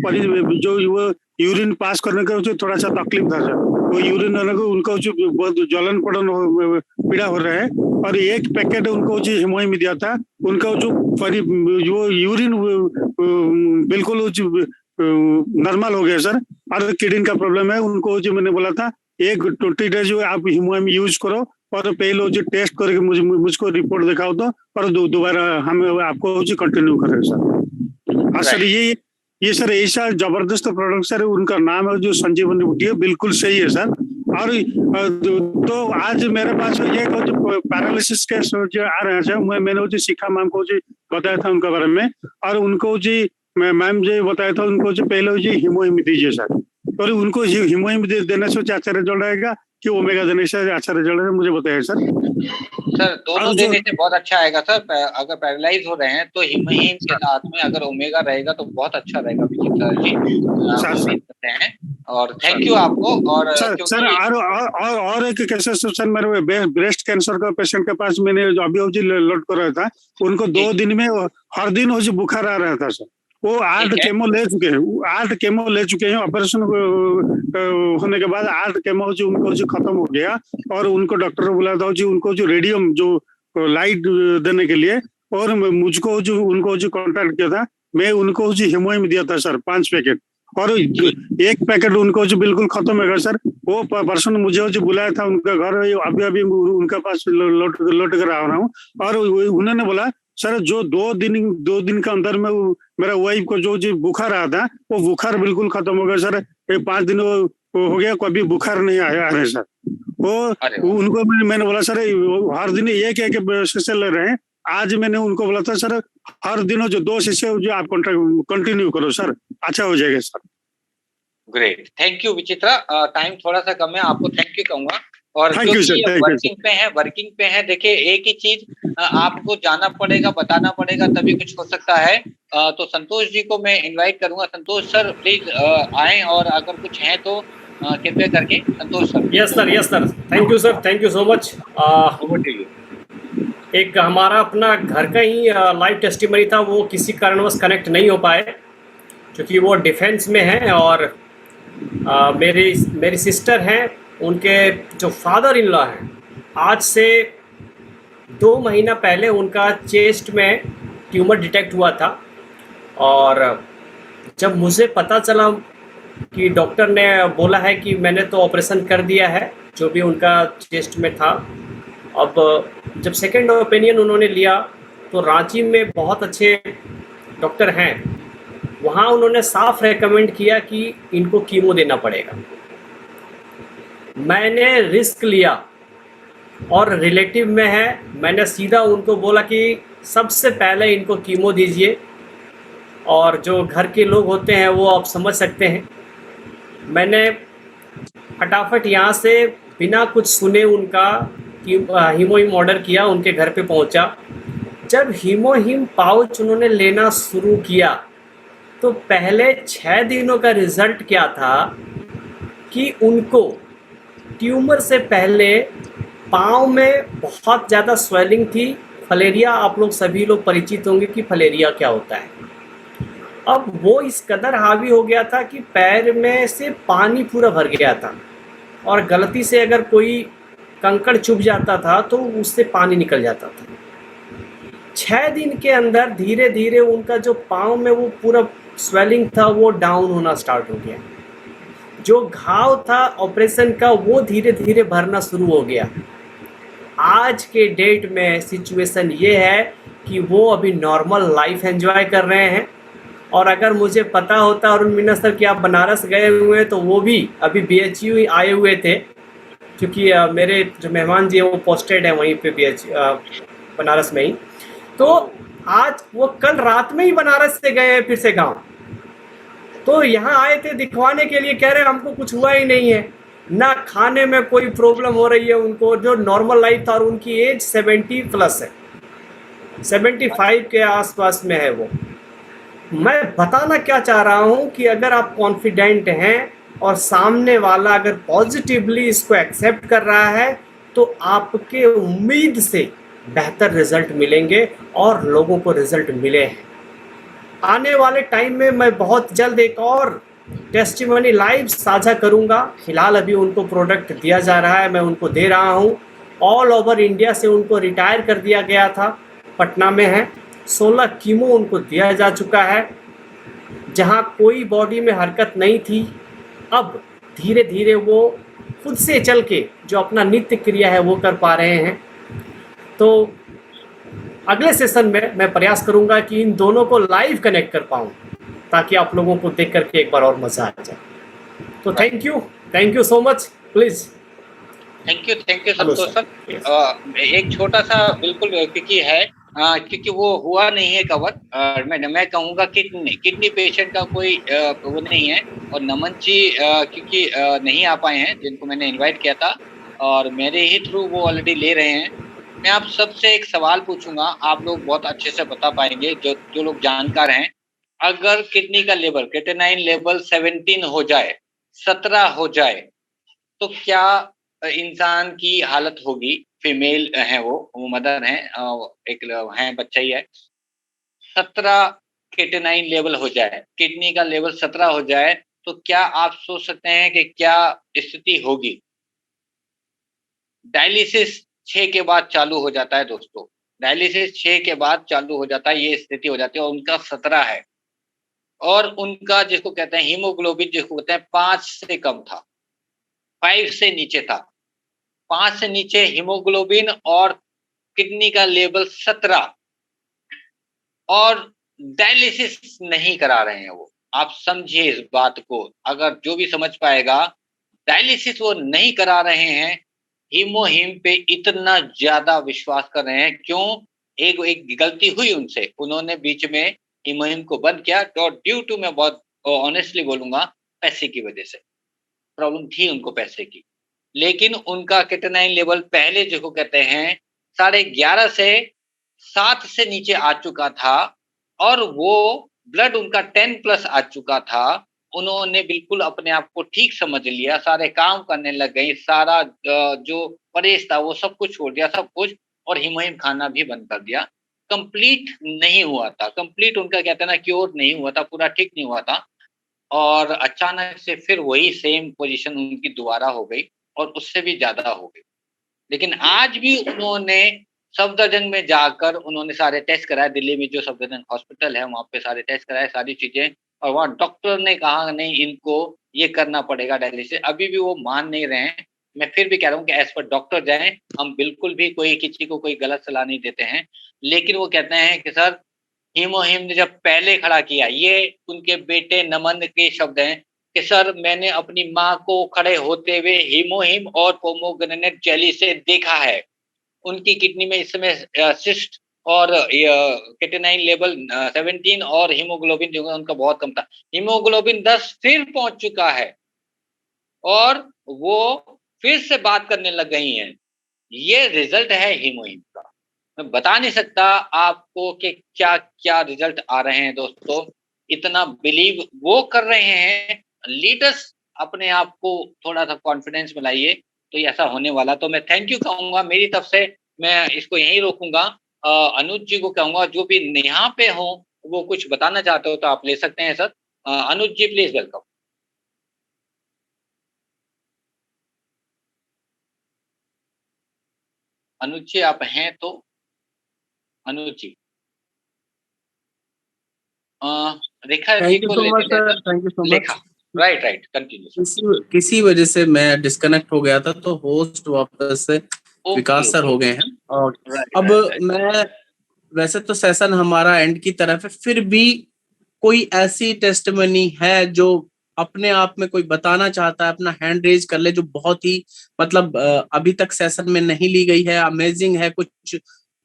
S12: यूरिन पास करने का जो थोड़ा सा तकलीफ था सर, वो यूरिन आने को उनको जो बहुत जलन पड़न पीड़ा हो रहा है, और एक पैकेट उनको जो हिमोहिम दिया था, उनका जो यूरिन बिल्कुल नॉर्मल हो गया सर। और किडनी का प्रॉब्लम है, उनको जो मैंने बोला था 20 डेज जो आप हिमोहिम यूज करो, और पहले जो टेस्ट करके मुझको रिपोर्ट दिखाओ तो, और दोबारा हम आपको जो कंटिन्यू करें सर। और सर ये सर ऐसा जबरदस्त प्रोडक्ट सर, उनका नाम है जो संजीवनी बूटी है, बिल्कुल सही है सर। और तो आज मेरे पास ये पैरालिसिस के जो आ रहे हैं सर, मैंने जो शिखा मैम को जो बताया था उनके बारे में, और उनको जी मैम जो बताया था, उनको जो पहले जो हिमोहिम दीजिए सर, और उनको हिमोहिम देने से अच्छा रिजल्ट आएगा कि ओमेगा देने से अच्छा रिजल्ट है, मुझे बताया सर।
S4: सर दोनों देने से बहुत अच्छा आएगा सर। अगर पैरालाइज हो रहे हैं तो हिमोहिम के साथ में अगर ओमेगा रहेगा तो बहुत अच्छा रहेगा विचित्रा जी, उम्मीद करते हैं। और थैंक यू आपको। और
S12: सर और एक कैसे सर, मेरे ब्रेस्ट कैंसर का पेशेंट के पास मैंने अभी लौट कर रहा था, उनको 2 दिन में हर दिन बुखार आ रहा था सर। वो 8 केमो ले चुके हैं, 8 केमो ले चुके हैं। ऑपरेशन होने के बाद 8 केमो जो उनको जो खत्म हो गया, और उनको डॉक्टर ने बोला था जी उनको जो रेडियम जो लाइट देने के लिए, और मुझको जो उनको जो कॉन्टैक्ट किया था, मैं उनको जो हिमोहिम दिया था सर 5 पैकेट, और एक पैकेट उनको जो बिल्कुल खत्म हो गया सर। वो पर्सन मुझे जो बुलाया था उनका घर, अभी उनके पास लौट कर आ रहा हूँ, और उन्होंने बोला सर जो 2 दिन के अंदर में मेरा वाइफ को जो बुखार आया था, वो बुखार बिल्कुल खत्म हो गया सर। 5 दिन हो गया, कभी बुखार नहीं आया है सर। वो उनको मैंने बोला सर हर दिन एक शीशे ले रहे हैं। आज मैंने उनको बोला था सर हर दिन जो 2 शीशे जो आप कंटिन्यू करो सर, अच्छा हो जाएगा sir.
S4: Great, thank you Vichitra. Time थोड़ा सा कम है, आपको थैंक यू कहूंगा। और वर्किंग पे है, देखिए एक ही चीज आपको जाना पड़ेगा, बताना पड़ेगा, तभी कुछ हो सकता है। तो संतोष जी को मैं इनवाइट करूंगा। संतोष सर प्लीज आए, और अगर कुछ है तो कृपया करके Santosh sir.
S3: Yes sir, thank you sir, thank you so much. एक हमारा अपना घर का ही लाइव टेस्टिमनी था, वो किसी कारणवश कनेक्ट नहीं हो पाए क्योंकि वो डिफेंस में है। और मेरी सिस्टर हैं, उनके जो फादर इन लॉ हैं, आज से 2 महीना पहले उनका चेस्ट में ट्यूमर डिटेक्ट हुआ था। और जब मुझे पता चला कि डॉक्टर ने बोला है कि मैंने तो ऑपरेशन कर दिया है जो भी उनका चेस्ट में था, अब जब सेकंड ओपिनियन उन्होंने लिया तो रांची में बहुत अच्छे डॉक्टर हैं, वहाँ उन्होंने साफ रेकमेंड किया कि इनको कीमो देना पड़ेगा। मैंने रिस्क लिया और रिलेटिव में है, मैंने सीधा उनको बोला कि सबसे पहले इनको कीमो दीजिए। और जो घर के लोग होते हैं वो आप समझ सकते हैं, मैंने फटाफट यहाँ से बिना कुछ सुने उनका हीमोहिम ऑर्डर किया, उनके घर पे पहुँचा। जब हीमोहिम पाउच उन्होंने लेना शुरू किया तो पहले 6 दिनों का रिज़ल्ट क्या था कि उनको ट्यूमर से पहले पाँव में बहुत ज़्यादा स्वेलिंग थी। फलेरिया, आप लोग सभी लोग परिचित होंगे कि फलेरिया क्या होता है। अब वो इस कदर हावी हो गया था कि पैर में से पानी पूरा भर गया था और गलती से अगर कोई कंकड़ चुभ जाता था तो उससे पानी निकल जाता था। 6 दिन के अंदर धीरे धीरे उनका जो पाँव में वो पूरा स्वेलिंग था वो डाउन होना स्टार्ट हो गया। जो घाव था ऑपरेशन का वो धीरे धीरे भरना शुरू हो गया। आज के डेट में सिचुएशन ये है कि वो अभी नॉर्मल लाइफ एंजॉय कर रहे हैं। और अगर मुझे पता होता अरुण मीना सर कि आप बनारस गए हुए हैं तो वो भी अभी BHU आए हुए थे, क्योंकि मेरे जो मेहमान जी हैं वो पोस्टेड हैं वहीं पे बनारस में ही। तो आज वो कल रात में ही बनारस से गए फिर से गांव, तो यहाँ आए थे दिखवाने के लिए, कह रहे हमको कुछ हुआ ही नहीं है, ना खाने में कोई प्रॉब्लम हो रही है उनको, जो नॉर्मल लाइफ था। और उनकी एज 70 प्लस है, 75 के आसपास में है वो। मैं बताना क्या चाह रहा हूँ कि अगर आप कॉन्फिडेंट हैं और सामने वाला अगर पॉजिटिवली इसको एक्सेप्ट कर रहा है तो आपके उम्मीद से बेहतर रिजल्ट मिलेंगे और लोगों को रिजल्ट मिले हैं। आने वाले टाइम में मैं बहुत जल्द एक और टेस्टिमनी लाइव साझा करूंगा। फिलहाल अभी उनको प्रोडक्ट दिया जा रहा है, मैं उनको दे रहा हूं। ऑल ओवर इंडिया से उनको रिटायर कर दिया गया था, पटना में है। 16 कीमो उनको दिया जा चुका है, जहां कोई बॉडी में हरकत नहीं थी। अब धीरे धीरे वो खुद से चल के जो अपना नित्य क्रिया है वो कर पा रहे हैं। तो अगले सेशन में मैं प्रयास करूंगा कि इन दोनों को लाइव कनेक्ट कर पाऊँ, ताकि आप लोगों को देख करके एक बार और मजा आ जाए। तो thank you so much. Please.
S4: Thank you Santosh sir. एक छोटा सा बिल्कुल क्योंकि है क्योंकि वो हुआ नहीं है कवर। मैं कहूँगा किडनी पेशेंट का कोई वो नहीं है, और नमन जी क्योंकि नहीं आ पाए हैं, जिनको मैंने इनवाइट किया था और मेरे ही थ्रू वो ऑलरेडी ले रहे हैं। मैं आप सबसे एक सवाल पूछूंगा, आप लोग बहुत अच्छे से बता पाएंगे जो लोग जानकार हैं। अगर किडनी का लेवल क्रिएटिनिन लेवल 17 हो जाए, 17 हो जाए, तो क्या इंसान की हालत होगी? फीमेल है वो मदर हैं, एक है, बच्चा ही है। 17 क्रिएटिनिन लेवल हो जाए, किडनी का लेवल 17 हो जाए, तो क्या आप सोच सकते हैं कि क्या स्थिति होगी? डायलिसिस 6 के बाद चालू हो जाता है दोस्तों, डायलिसिस 6 के बाद चालू हो जाता है, ये स्थिति हो जाती है। और उनका 17 है, और उनका जिसको कहते हैं हीमोग्लोबिन, जिसको कहते हैं 5 से कम था, 5 से नीचे था, 5 से नीचे हीमोग्लोबिन, और किडनी का लेवल 17, और डायलिसिस नहीं करा रहे हैं वो। आप समझिए इस बात को, अगर जो भी समझ पाएगा, डायलिसिस वो नहीं करा रहे हैं, हीमोहिम पे इतना ज्यादा विश्वास कर रहे हैं। क्यों? एक गलती हुई उनसे, उन्होंने बीच में हीमोहिम को बंद किया, तो ड्यू टू, मैं बहुत ऑनेस्टली बोलूंगा, पैसे की वजह से प्रॉब्लम थी उनको, पैसे की। लेकिन उनका क्रिएटिनिन लेवल पहले जिसको कहते हैं 11.5 से 7 से नीचे आ चुका था, और वो ब्लड उनका 10+ आ चुका था। उन्होंने बिल्कुल अपने आप को ठीक समझ लिया, सारे काम करने लग गई, सारा जो परहेज था वो सब कुछ छोड़ दिया, सब कुछ, और हीमोहिम खाना भी बंद कर दिया। कंप्लीट नहीं हुआ था, कंप्लीट उनका कहते हैं ना, क्योर नहीं हुआ था, पूरा ठीक नहीं हुआ था। और अचानक से फिर वही सेम पोजीशन उनकी दोबारा हो गई, और उससे भी ज्यादा हो गई। लेकिन आज भी उन्होंने सफदरजंग में जाकर उन्होंने सारे टेस्ट कराए, दिल्ली में जो सफदरजंग हॉस्पिटल है वहाँ पे सारे टेस्ट कराए, सारी चीजें, और वहाँ डॉक्टर ने कहा नहीं इनको ये करना पड़ेगा डायलिसिस। अभी भी वो मान नहीं रहे हैं। मैं फिर भी कह रहा हूँ कि एज पर डॉक्टर जाएं, हम बिल्कुल भी कोई किसी को कोई गलत सलाह नहीं देते हैं, लेकिन वो कहते हैं कि सर हीमोहिम ने जब पहले खड़ा किया, ये उनके बेटे नमन के शब्द हैं कि सर मैंने अपनी माँ को खड़े होते हुए हीमोहिम और पोमोग्रेनेट जेली से देखा है। उनकी किडनी में इस समय सिस्ट और केटेनाइन लेवल 17 और हीमोग्लोबिन जो है उनका बहुत कम था। हीमोग्लोबिन 10 फिर पहुंच चुका है और वो फिर से बात करने लग गई हैं। ये रिजल्ट है हीमोहिम का। मैं बता नहीं सकता आपको कि क्या क्या रिजल्ट आ रहे हैं दोस्तों। इतना बिलीव वो कर रहे हैं लीडर्स, अपने आप को थोड़ा सा कॉन्फिडेंस में लाइए तो ये ऐसा होने वाला। तो मैं थैंक यू कहूंगा मेरी तरफ से, मैं इसको यहीं रोकूंगा। अनुज जी को कहूंगा जो भी यहाँ पे हो वो कुछ बताना चाहते हो तो आप ले सकते हैं sir. Anuj ji please welcome. Anuj ji आप हैं तो? अनुज जी रेखा जी को लेते हैं।
S1: Thank you so much.
S4: Right continue.
S1: किसी वजह से मैं डिस्कनेक्ट हो गया था तो होस्ट वापस से विकास सर हो गए हैं। और अब मैं वैसे तो सेशन हमारा एंड की तरफ है, फिर भी कोई ऐसी टेस्टमनी है जो अपने आप में कोई बताना चाहता है, अपना हैंड रेज कर ले, जो बहुत ही मतलब अभी तक सेशन में नहीं ली गई है, अमेजिंग है, कुछ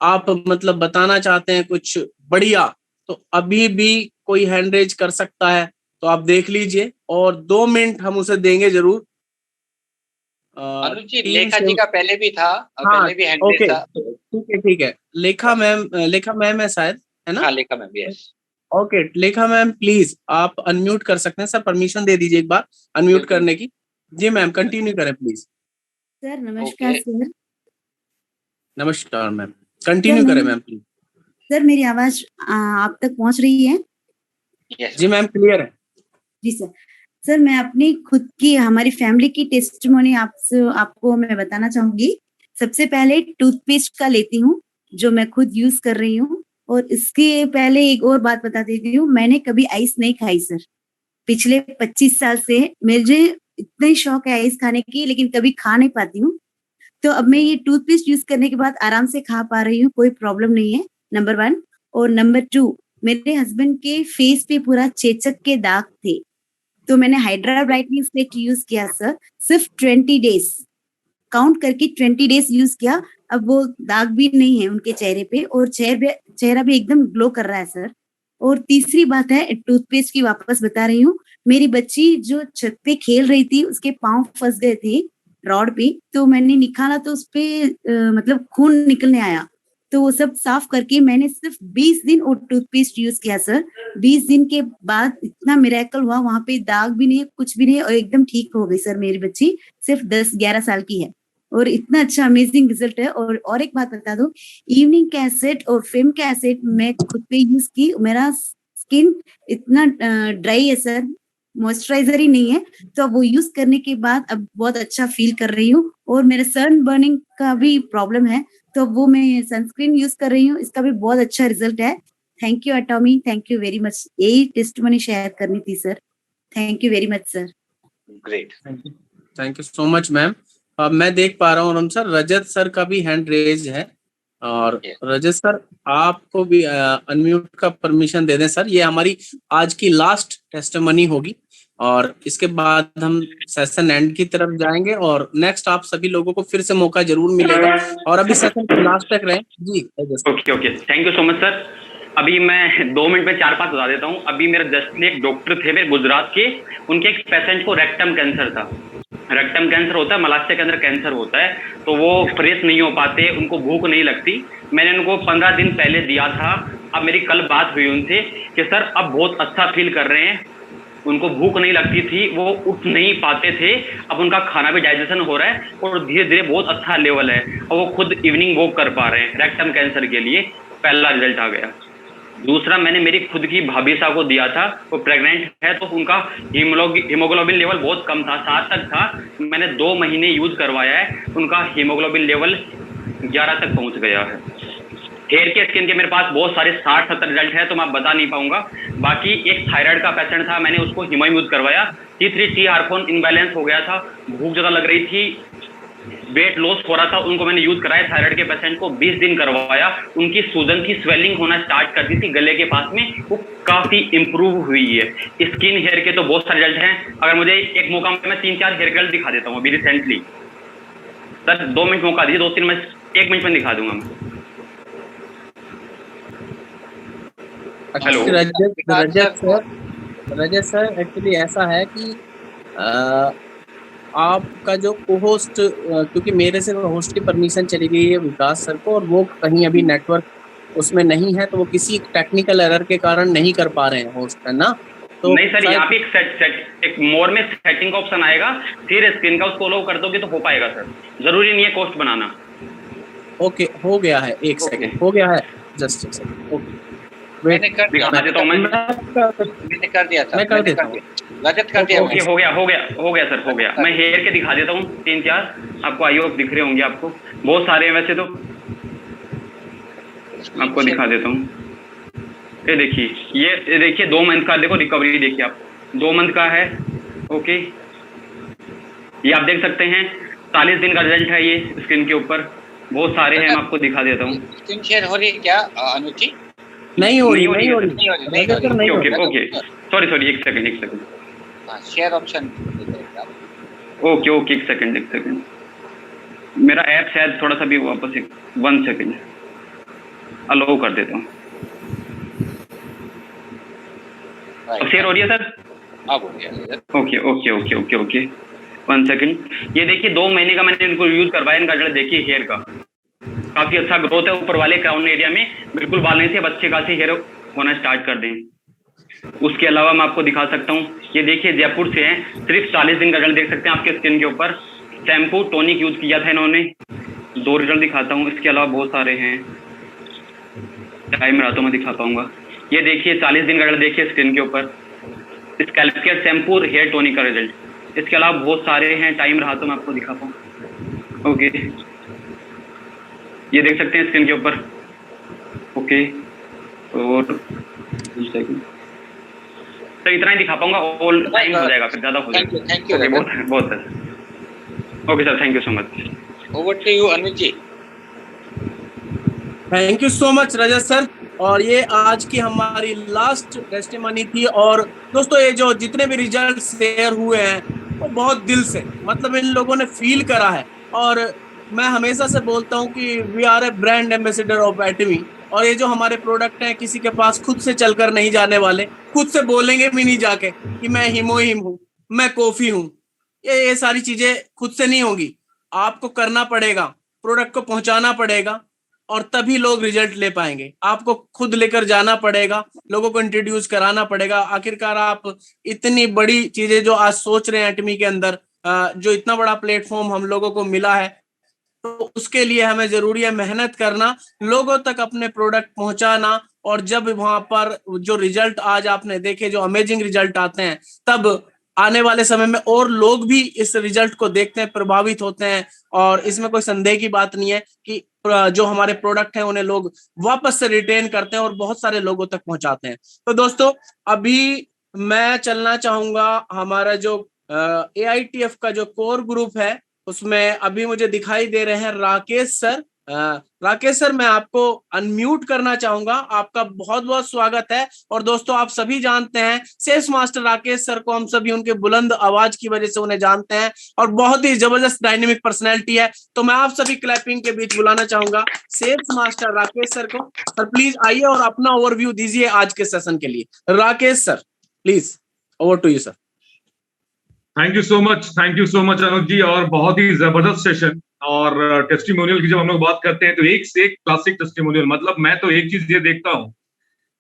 S1: आप मतलब बताना चाहते हैं कुछ बढ़िया, तो अभी भी कोई हैंड रेज कर सकता है तो आप देख लीजिए और 2 मिनट हम उसे देंगे जरूर।
S4: अनुज जी लेखा जी का पहले भी था।
S1: हाँ,
S4: पहले भी हैंड रेज था।
S1: ठीक है लेखा मैम है शायद, है ना?
S4: हाँ लेखा मैम, यस।
S1: ओके लेखा मैम प्लीज आप अनम्यूट कर सकते हैं। सर परमिशन दे दीजिए एक बार अनम्यूट करने की। जी मैम कंटिन्यू करें प्लीज।
S13: सर नमस्कार। सर
S1: नमस्कार मैम, कंटिन्यू करें मैम प्लीज।
S13: सर मेरी आवाज आप तक पहुंच रही है?
S1: जी मैम क्लियर है।
S13: जी सर। सर मैं अपनी खुद की, हमारी फैमिली की टेस्टिमोनी आपको मैं बताना चाहूंगी। सबसे पहले टूथपेस्ट का लेती हूँ जो मैं खुद यूज कर रही हूँ, और इसके पहले एक और बात बता देती हूँ, मैंने कभी आइस नहीं खाई सर। पिछले 25 साल से मुझे इतना ही शौक है आइस खाने की, लेकिन कभी खा नहीं पाती हूँ। तो अब मैं ये टूथपेस्ट यूज करने के बाद आराम से खा पा रही हूँ, कोई प्रॉब्लम नहीं है, नंबर 1। और नंबर 2, मेरे हस्बैंड के फेस पे पूरा चेचक के दाग थे, तो मैंने हाइड्रा ब्राइटनिंग स्टिक यूज किया सर। सिर्फ 20 डेज काउंट करके 20 डेज यूज किया। अब वो दाग भी नहीं है उनके चेहरे पे, और चेहरा भी एकदम ग्लो कर रहा है सर। और तीसरी बात है टूथपेस्ट की, वापस बता रही हूँ। मेरी बच्ची जो छत पे खेल रही थी उसके पांव फंस गए थे रॉड पे, तो मैंने निकाला तो उस पे मतलब खून निकलने आया, तो वो सब साफ करके मैंने सिर्फ 20 दिन और टूथपेस्ट यूज किया सर। 20 दिन के बाद इतना मिरेकल हुआ, वहां पे दाग भी नहीं है, कुछ भी नहीं है, और एकदम ठीक हो गई सर। मेरी बच्ची सिर्फ 10-11 साल की है और इतना अच्छा अमेजिंग रिजल्ट है। और एक बात बता दो, इवनिंग का एसिड और फेम का एसिड मैं खुद पे यूज की, मेरा स्किन इतना ड्राई है सर, मॉइस्चराइजर ही नहीं है, तो वो यूज करने के बाद अब बहुत अच्छा फील कर रही हूँ। और मेरे सन बर्निंग का भी प्रॉब्लम है, तो वो मैं सनस्क्रीन यूज कर रही हूँ, इसका भी बहुत अच्छा रिजल्ट है। Thank you एटॉमी, thank you very much. यही टेस्टमनी शेयर करनी थी sir. Thank you very much sir.
S4: Great,
S1: thank you so much ma'am. अब मैं देख पा रहा हूँ सर रजत सर का भी हैंड रेज है, और रजत सर आपको भी अनम्यूट का परमिशन दे दें सर। ये हमारी आज की लास्ट टेस्टमनी होगी और इसके बाद हम सेशन एंड की तरफ जाएंगे, और नेक्स्ट आप सभी लोगों को फिर से मौका जरूर मिलेगा, और अभी सेशन के लास्ट तक रहें जी।
S14: Okay thank you so much sir. अभी मैं 2 मिनट में 4-5 बता देता हूँ। अभी मेरे जस्ट एक डॉक्टर थे मेरे गुजरात के, उनके एक पेशेंट को रेक्टम कैंसर था। रेक्टम कैंसर होता है, मलाशय के अंदर कैंसर होता है, तो वो फ्रेश नहीं हो पाते, उनको भूख नहीं लगती। मैंने उनको 15 दिन पहले दिया था। अब मेरी कल बात हुई उनसे कि सर अब बहुत अच्छा फील कर रहे हैं, उनको भूख नहीं लगती थी, वो उठ नहीं पाते थे, अब उनका खाना भी डाइजेशन हो रहा है और धीरे धीरे बहुत अच्छा लेवल है, और वो खुद इवनिंग वॉक कर पा रहे हैं। रेक्टम कैंसर के लिए पहला रिजल्ट आ गया। दूसरा मैंने मेरी खुद की भाभी साहब को दिया था, वो प्रेग्नेंट है, तो उनका हीमोग्लोबिन लेवल बहुत कम था, 7 तक था। मैंने 2 महीने यूज करवाया है, उनका हीमोग्लोबिन लेवल 11 तक पहुंच गया है। हेयर के स्किन के मेरे पास बहुत सारे 60-70 रिजल्ट है, तो मैं बता नहीं पाऊंगा। बाकी एक थायराइड का पेशेंट था, मैंने उसको हिमोहिम यूज करवाया, T3 हार्मोन इम्बैलेंस हो गया था, भूख ज्यादा लग रही थी, वेट लॉस हो रहा था, उनको मैंने यूज कराया। थायराइड के पेशेंट को 20 दिन करवाया, उनकी सूजन की स्वेलिंग होना स्टार्ट कर दी थी गले के पास में, वो काफी इंप्रूव हुई है। स्किन हेयर के तो बहुत सारे रिजल्ट हैं, अगर मुझे एक मौका मिले मैं 3-4 हेयर रिजल्ट दिखा देता हूँ अभी रिसेंटली। सर 2 मिनट मौका दीजिए, 2-3 मिनट, 1 मिनट में दिखा दूंगा मैं। हेलो
S1: रजत सर एक्चुअली ऐसा है कि आपका जो को-होस्ट, क्योंकि मेरे से होस्ट की परमिशन चली गई है विकास सर को, और वो कहीं अभी नेटवर्क उसमें नहीं है, तो वो किसी टेक्निकल एरर के कारण नहीं कर पा रहे हैं होस्ट, है ना? तो
S14: नहीं सर, यहाँ पे एक मोर में सेटिंग का ऑप्शन आएगा, फिर स्क्रीन का उसको अलाउ कर दोगे तो हो पाएगा सर, जरूरी नहीं है कोस्ट बनाना।
S1: ओके, हो गया है, 1 सेकंड हो गया है, जस्ट एक सेकंड। ओके,
S4: मैंने कर दिया था,
S1: मैं कर देता हूँ,
S4: रजत कर दिया।
S14: ओके, हो गया सर, हो गया। मैं हेयर के दिखा देता हूँ 3-4, आपको आई होप दिख रहे होंगे, आपको बहुत सारे हैं वैसे तो, आपको दिखा देता हूँ। ये देखिए 2 मंथ का, देखो रिकवरी देखिए आप, 2 मंथ का है। ओके, ये आप देख सकते हैं 40 दिन का रिजल्ट है, ये स्किन के ऊपर बहुत सारे हैं, मैं आपको दिखा देता हूँ।
S4: स्किन शेयर हो रही है क्या अनुज जी?
S1: नहीं हो रही।
S14: ओके, सॉरी, एक सेकंड।
S4: Share option.
S14: ओके, एक सेकंड, मेरा ऐप शायद थोड़ा सा भी वापस 1 सेकंड अलाउ कर देता हूँ। शेयर हो रही है सर? Okay, 1 second. ये देखिए 2 महीने का मैंने इनको यूज करवाया, इनका रिजल्ट देखिए हेयर का, काफी अच्छा ग्रोथ है ऊपर वाले क्राउन एरिया में, बिल्कुल बाल नहीं थे, बच्चे खासी हेयर होना स्टार्ट कर दें। उसके अलावा मैं आपको दिखा सकता हूँ, ये देखिए जयपुर से हैं, सिर्फ 40 दिन का रिजल्ट देख सकते हैं आपके स्किन के ऊपर। शैम्पू टॉनिक यूज किया था इन्होंने, 2 रिजल्ट दिखाता हूँ, इसके अलावा बहुत सारे हैं, टाइम रहा तो मैं दिखा पाऊंगा। ये देखिए 40 दिन का रिजल्ट देखिए स्किन के ऊपर, scalp care shampoo hair tonic का रिजल्ट। इसके अलावा बहुत सारे हैं, टाइम रहा तो मैं आपको दिखा पाऊँ। ओके, ये देख सकते हैं स्किन के ऊपर। ओके, और सर इतना ही दिखा पाऊंगा, ऑल टाइम हो जाएगा, फिर ज्यादा हो जाएगा।
S4: थैंक यू,
S14: बहुत sir. Okay sir, thank you so much.
S4: Over to you Anuj ji.
S1: Thank you so much Rajat sir. और ये आज की हमारी लास्ट टेस्टिमनी थी। और दोस्तों ये जो जितने भी रिजल्ट शेयर हुए हैं वो बहुत दिल से, मतलब इन लोगों ने फील करा है। और मैं हमेशा से बोलता हूँ कि we are a brand ambassador of Atomy. और ये जो हमारे प्रोडक्ट हैं किसी के पास खुद से चलकर नहीं जाने वाले, खुद से बोलेंगे भी नहीं जाके कि मैं हिमोहिम हूँ, मैं कॉफी हूँ, ये सारी चीजें खुद से नहीं होगी। आपको करना पड़ेगा, प्रोडक्ट को पहुंचाना पड़ेगा, और तभी लोग रिजल्ट ले पाएंगे। आपको खुद लेकर जाना पड़ेगा, लोगों को इंट्रोड्यूस कराना पड़ेगा। आखिरकार आप इतनी बड़ी चीजें जो आज सोच रहे हैं एटमी के अंदर, जो इतना बड़ा प्लेटफॉर्म हम लोगों को मिला है, तो उसके लिए हमें जरूरी है मेहनत करना, लोगों तक अपने प्रोडक्ट पहुंचाना। और जब वहां पर जो रिजल्ट आज आपने देखे, जो अमेजिंग रिजल्ट आते हैं, तब आने वाले समय में और लोग भी इस रिजल्ट को देखते हैं, प्रभावित होते हैं। और इसमें कोई संदेह की बात नहीं है कि जो हमारे प्रोडक्ट हैं उन्हें लोग वापस से रिटेन करते हैं और बहुत सारे लोगों तक पहुंचाते हैं। तो दोस्तों अभी मैं चलना चाहूंगा हमारा जो AITF का जो कोर ग्रुप है, उसमें अभी मुझे दिखाई दे रहे हैं राकेश सर। राकेश सर, मैं आपको अनम्यूट करना चाहूंगा। आपका बहुत बहुत स्वागत है। और दोस्तों आप सभी जानते हैं सेल्स मास्टर राकेश सर को, हम सभी उनके बुलंद आवाज की वजह से उन्हें जानते हैं, और बहुत ही जबरदस्त डायनेमिक पर्सनैलिटी है। तो मैं आप सभी क्लैपिंग के बीच बुलाना चाहूंगा सेल्स मास्टर राकेश सर को। सर प्लीज आइए और अपना ओवरव्यू दीजिए आज के सेशन के लिए। Rakesh sir please, over to you sir.
S15: Thank you so much Anuj ji. और बहुत ही जबरदस्त सेशन। और टेस्टिमोनियल की जब हम लोग बात करते हैं तो एक से एक क्लासिक टेस्टिमोनियल। मतलब मैं तो एक चीज ये देखता हूँ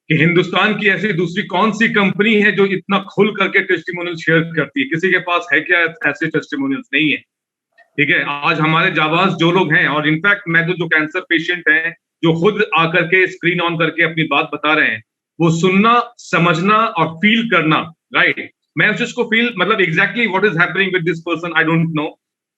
S15: कि हिंदुस्तान की ऐसी दूसरी कौन सी कंपनी है जो इतना खुल करके टेस्टिमोनियल शेयर करती है। किसी के पास है क्या ऐसे टेस्टिमोनियल्स? नहीं है। ठीक है, आज हमारे जाबाज जो लोग हैं, और इनफैक्ट मैं तो जो कैंसर पेशेंट हैं जो खुद आकर के स्क्रीन ऑन करके अपनी बात बता रहे हैं, वो सुनना, समझना और फील करना, राइट। मैं उस चीज को फील, मतलब exactly what is happening with this person, I don't know.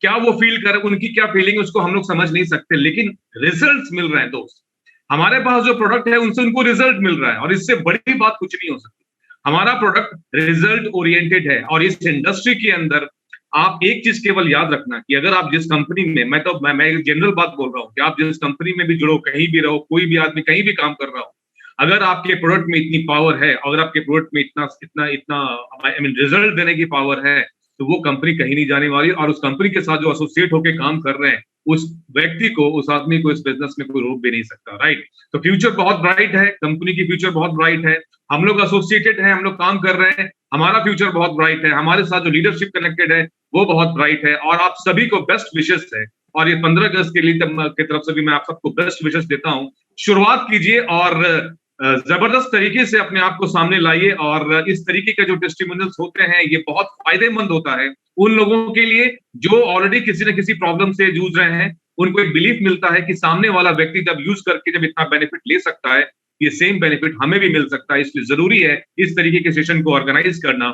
S15: क्या वो फील कर, उनकी क्या फीलिंग है उसको हम लोग समझ नहीं सकते, लेकिन रिजल्ट्स मिल रहे हैं दोस्त। हमारे पास जो प्रोडक्ट है उनसे उनको रिजल्ट मिल रहा है, और इससे बड़ी बात कुछ नहीं हो सकती। हमारा प्रोडक्ट रिजल्ट ओरिएंटेड है, और इस इंडस्ट्री के अंदर आप एक चीज केवल याद रखना कि अगर आप जिस कंपनी में, मैं एक जनरल बात बोल रहा हूँ कि आप जिस कंपनी में भी जुड़ो, कहीं भी रहो, कोई भी आदमी कहीं भी काम कर रहा हो, अगर आपके प्रोडक्ट में इतनी पावर है, अगर आपके प्रोडक्ट में इतना आई मीन रिजल्ट देने की पावर है, तो वो कंपनी कहीं नहीं जाने वाली, और उस कंपनी के साथ जो एसोसिएट होकर काम कर रहे हैं उस व्यक्ति को, उस आदमी को इस बिजनेस में कोई रोक भी नहीं सकता, राइट। तो फ्यूचर बहुत ब्राइट है, कंपनी की फ्यूचर बहुत ब्राइट है, हम लोग एसोसिएटेड हैं, हम लोग काम कर रहे हैं, हमारा फ्यूचर बहुत ब्राइट है, हमारे साथ जो लीडरशिप कनेक्टेड है वो बहुत ब्राइट है, और आप सभी को बेस्ट विशेस है। और ये 15 अगस्त के लिए की तरफ से भी मैं आप सबको बेस्ट विशेस देता हूँ। शुरुआत कीजिए और जबरदस्त तरीके से अपने आप को सामने लाइए, और इस तरीके के जो टेस्टिमोनियल्स होते हैं ये बहुत फायदेमंद होता है उन लोगों के लिए जो ऑलरेडी किसी न किसी प्रॉब्लम से जूझ रहे हैं। उनको एक बिलीफ मिलता है कि सामने वाला व्यक्ति जब यूज करके जब इतना बेनिफिट ले सकता है, ये सेम बेनिफिट हमें भी मिल सकता है। इसलिए जरूरी है इस तरीके के सेशन को ऑर्गेनाइज करना।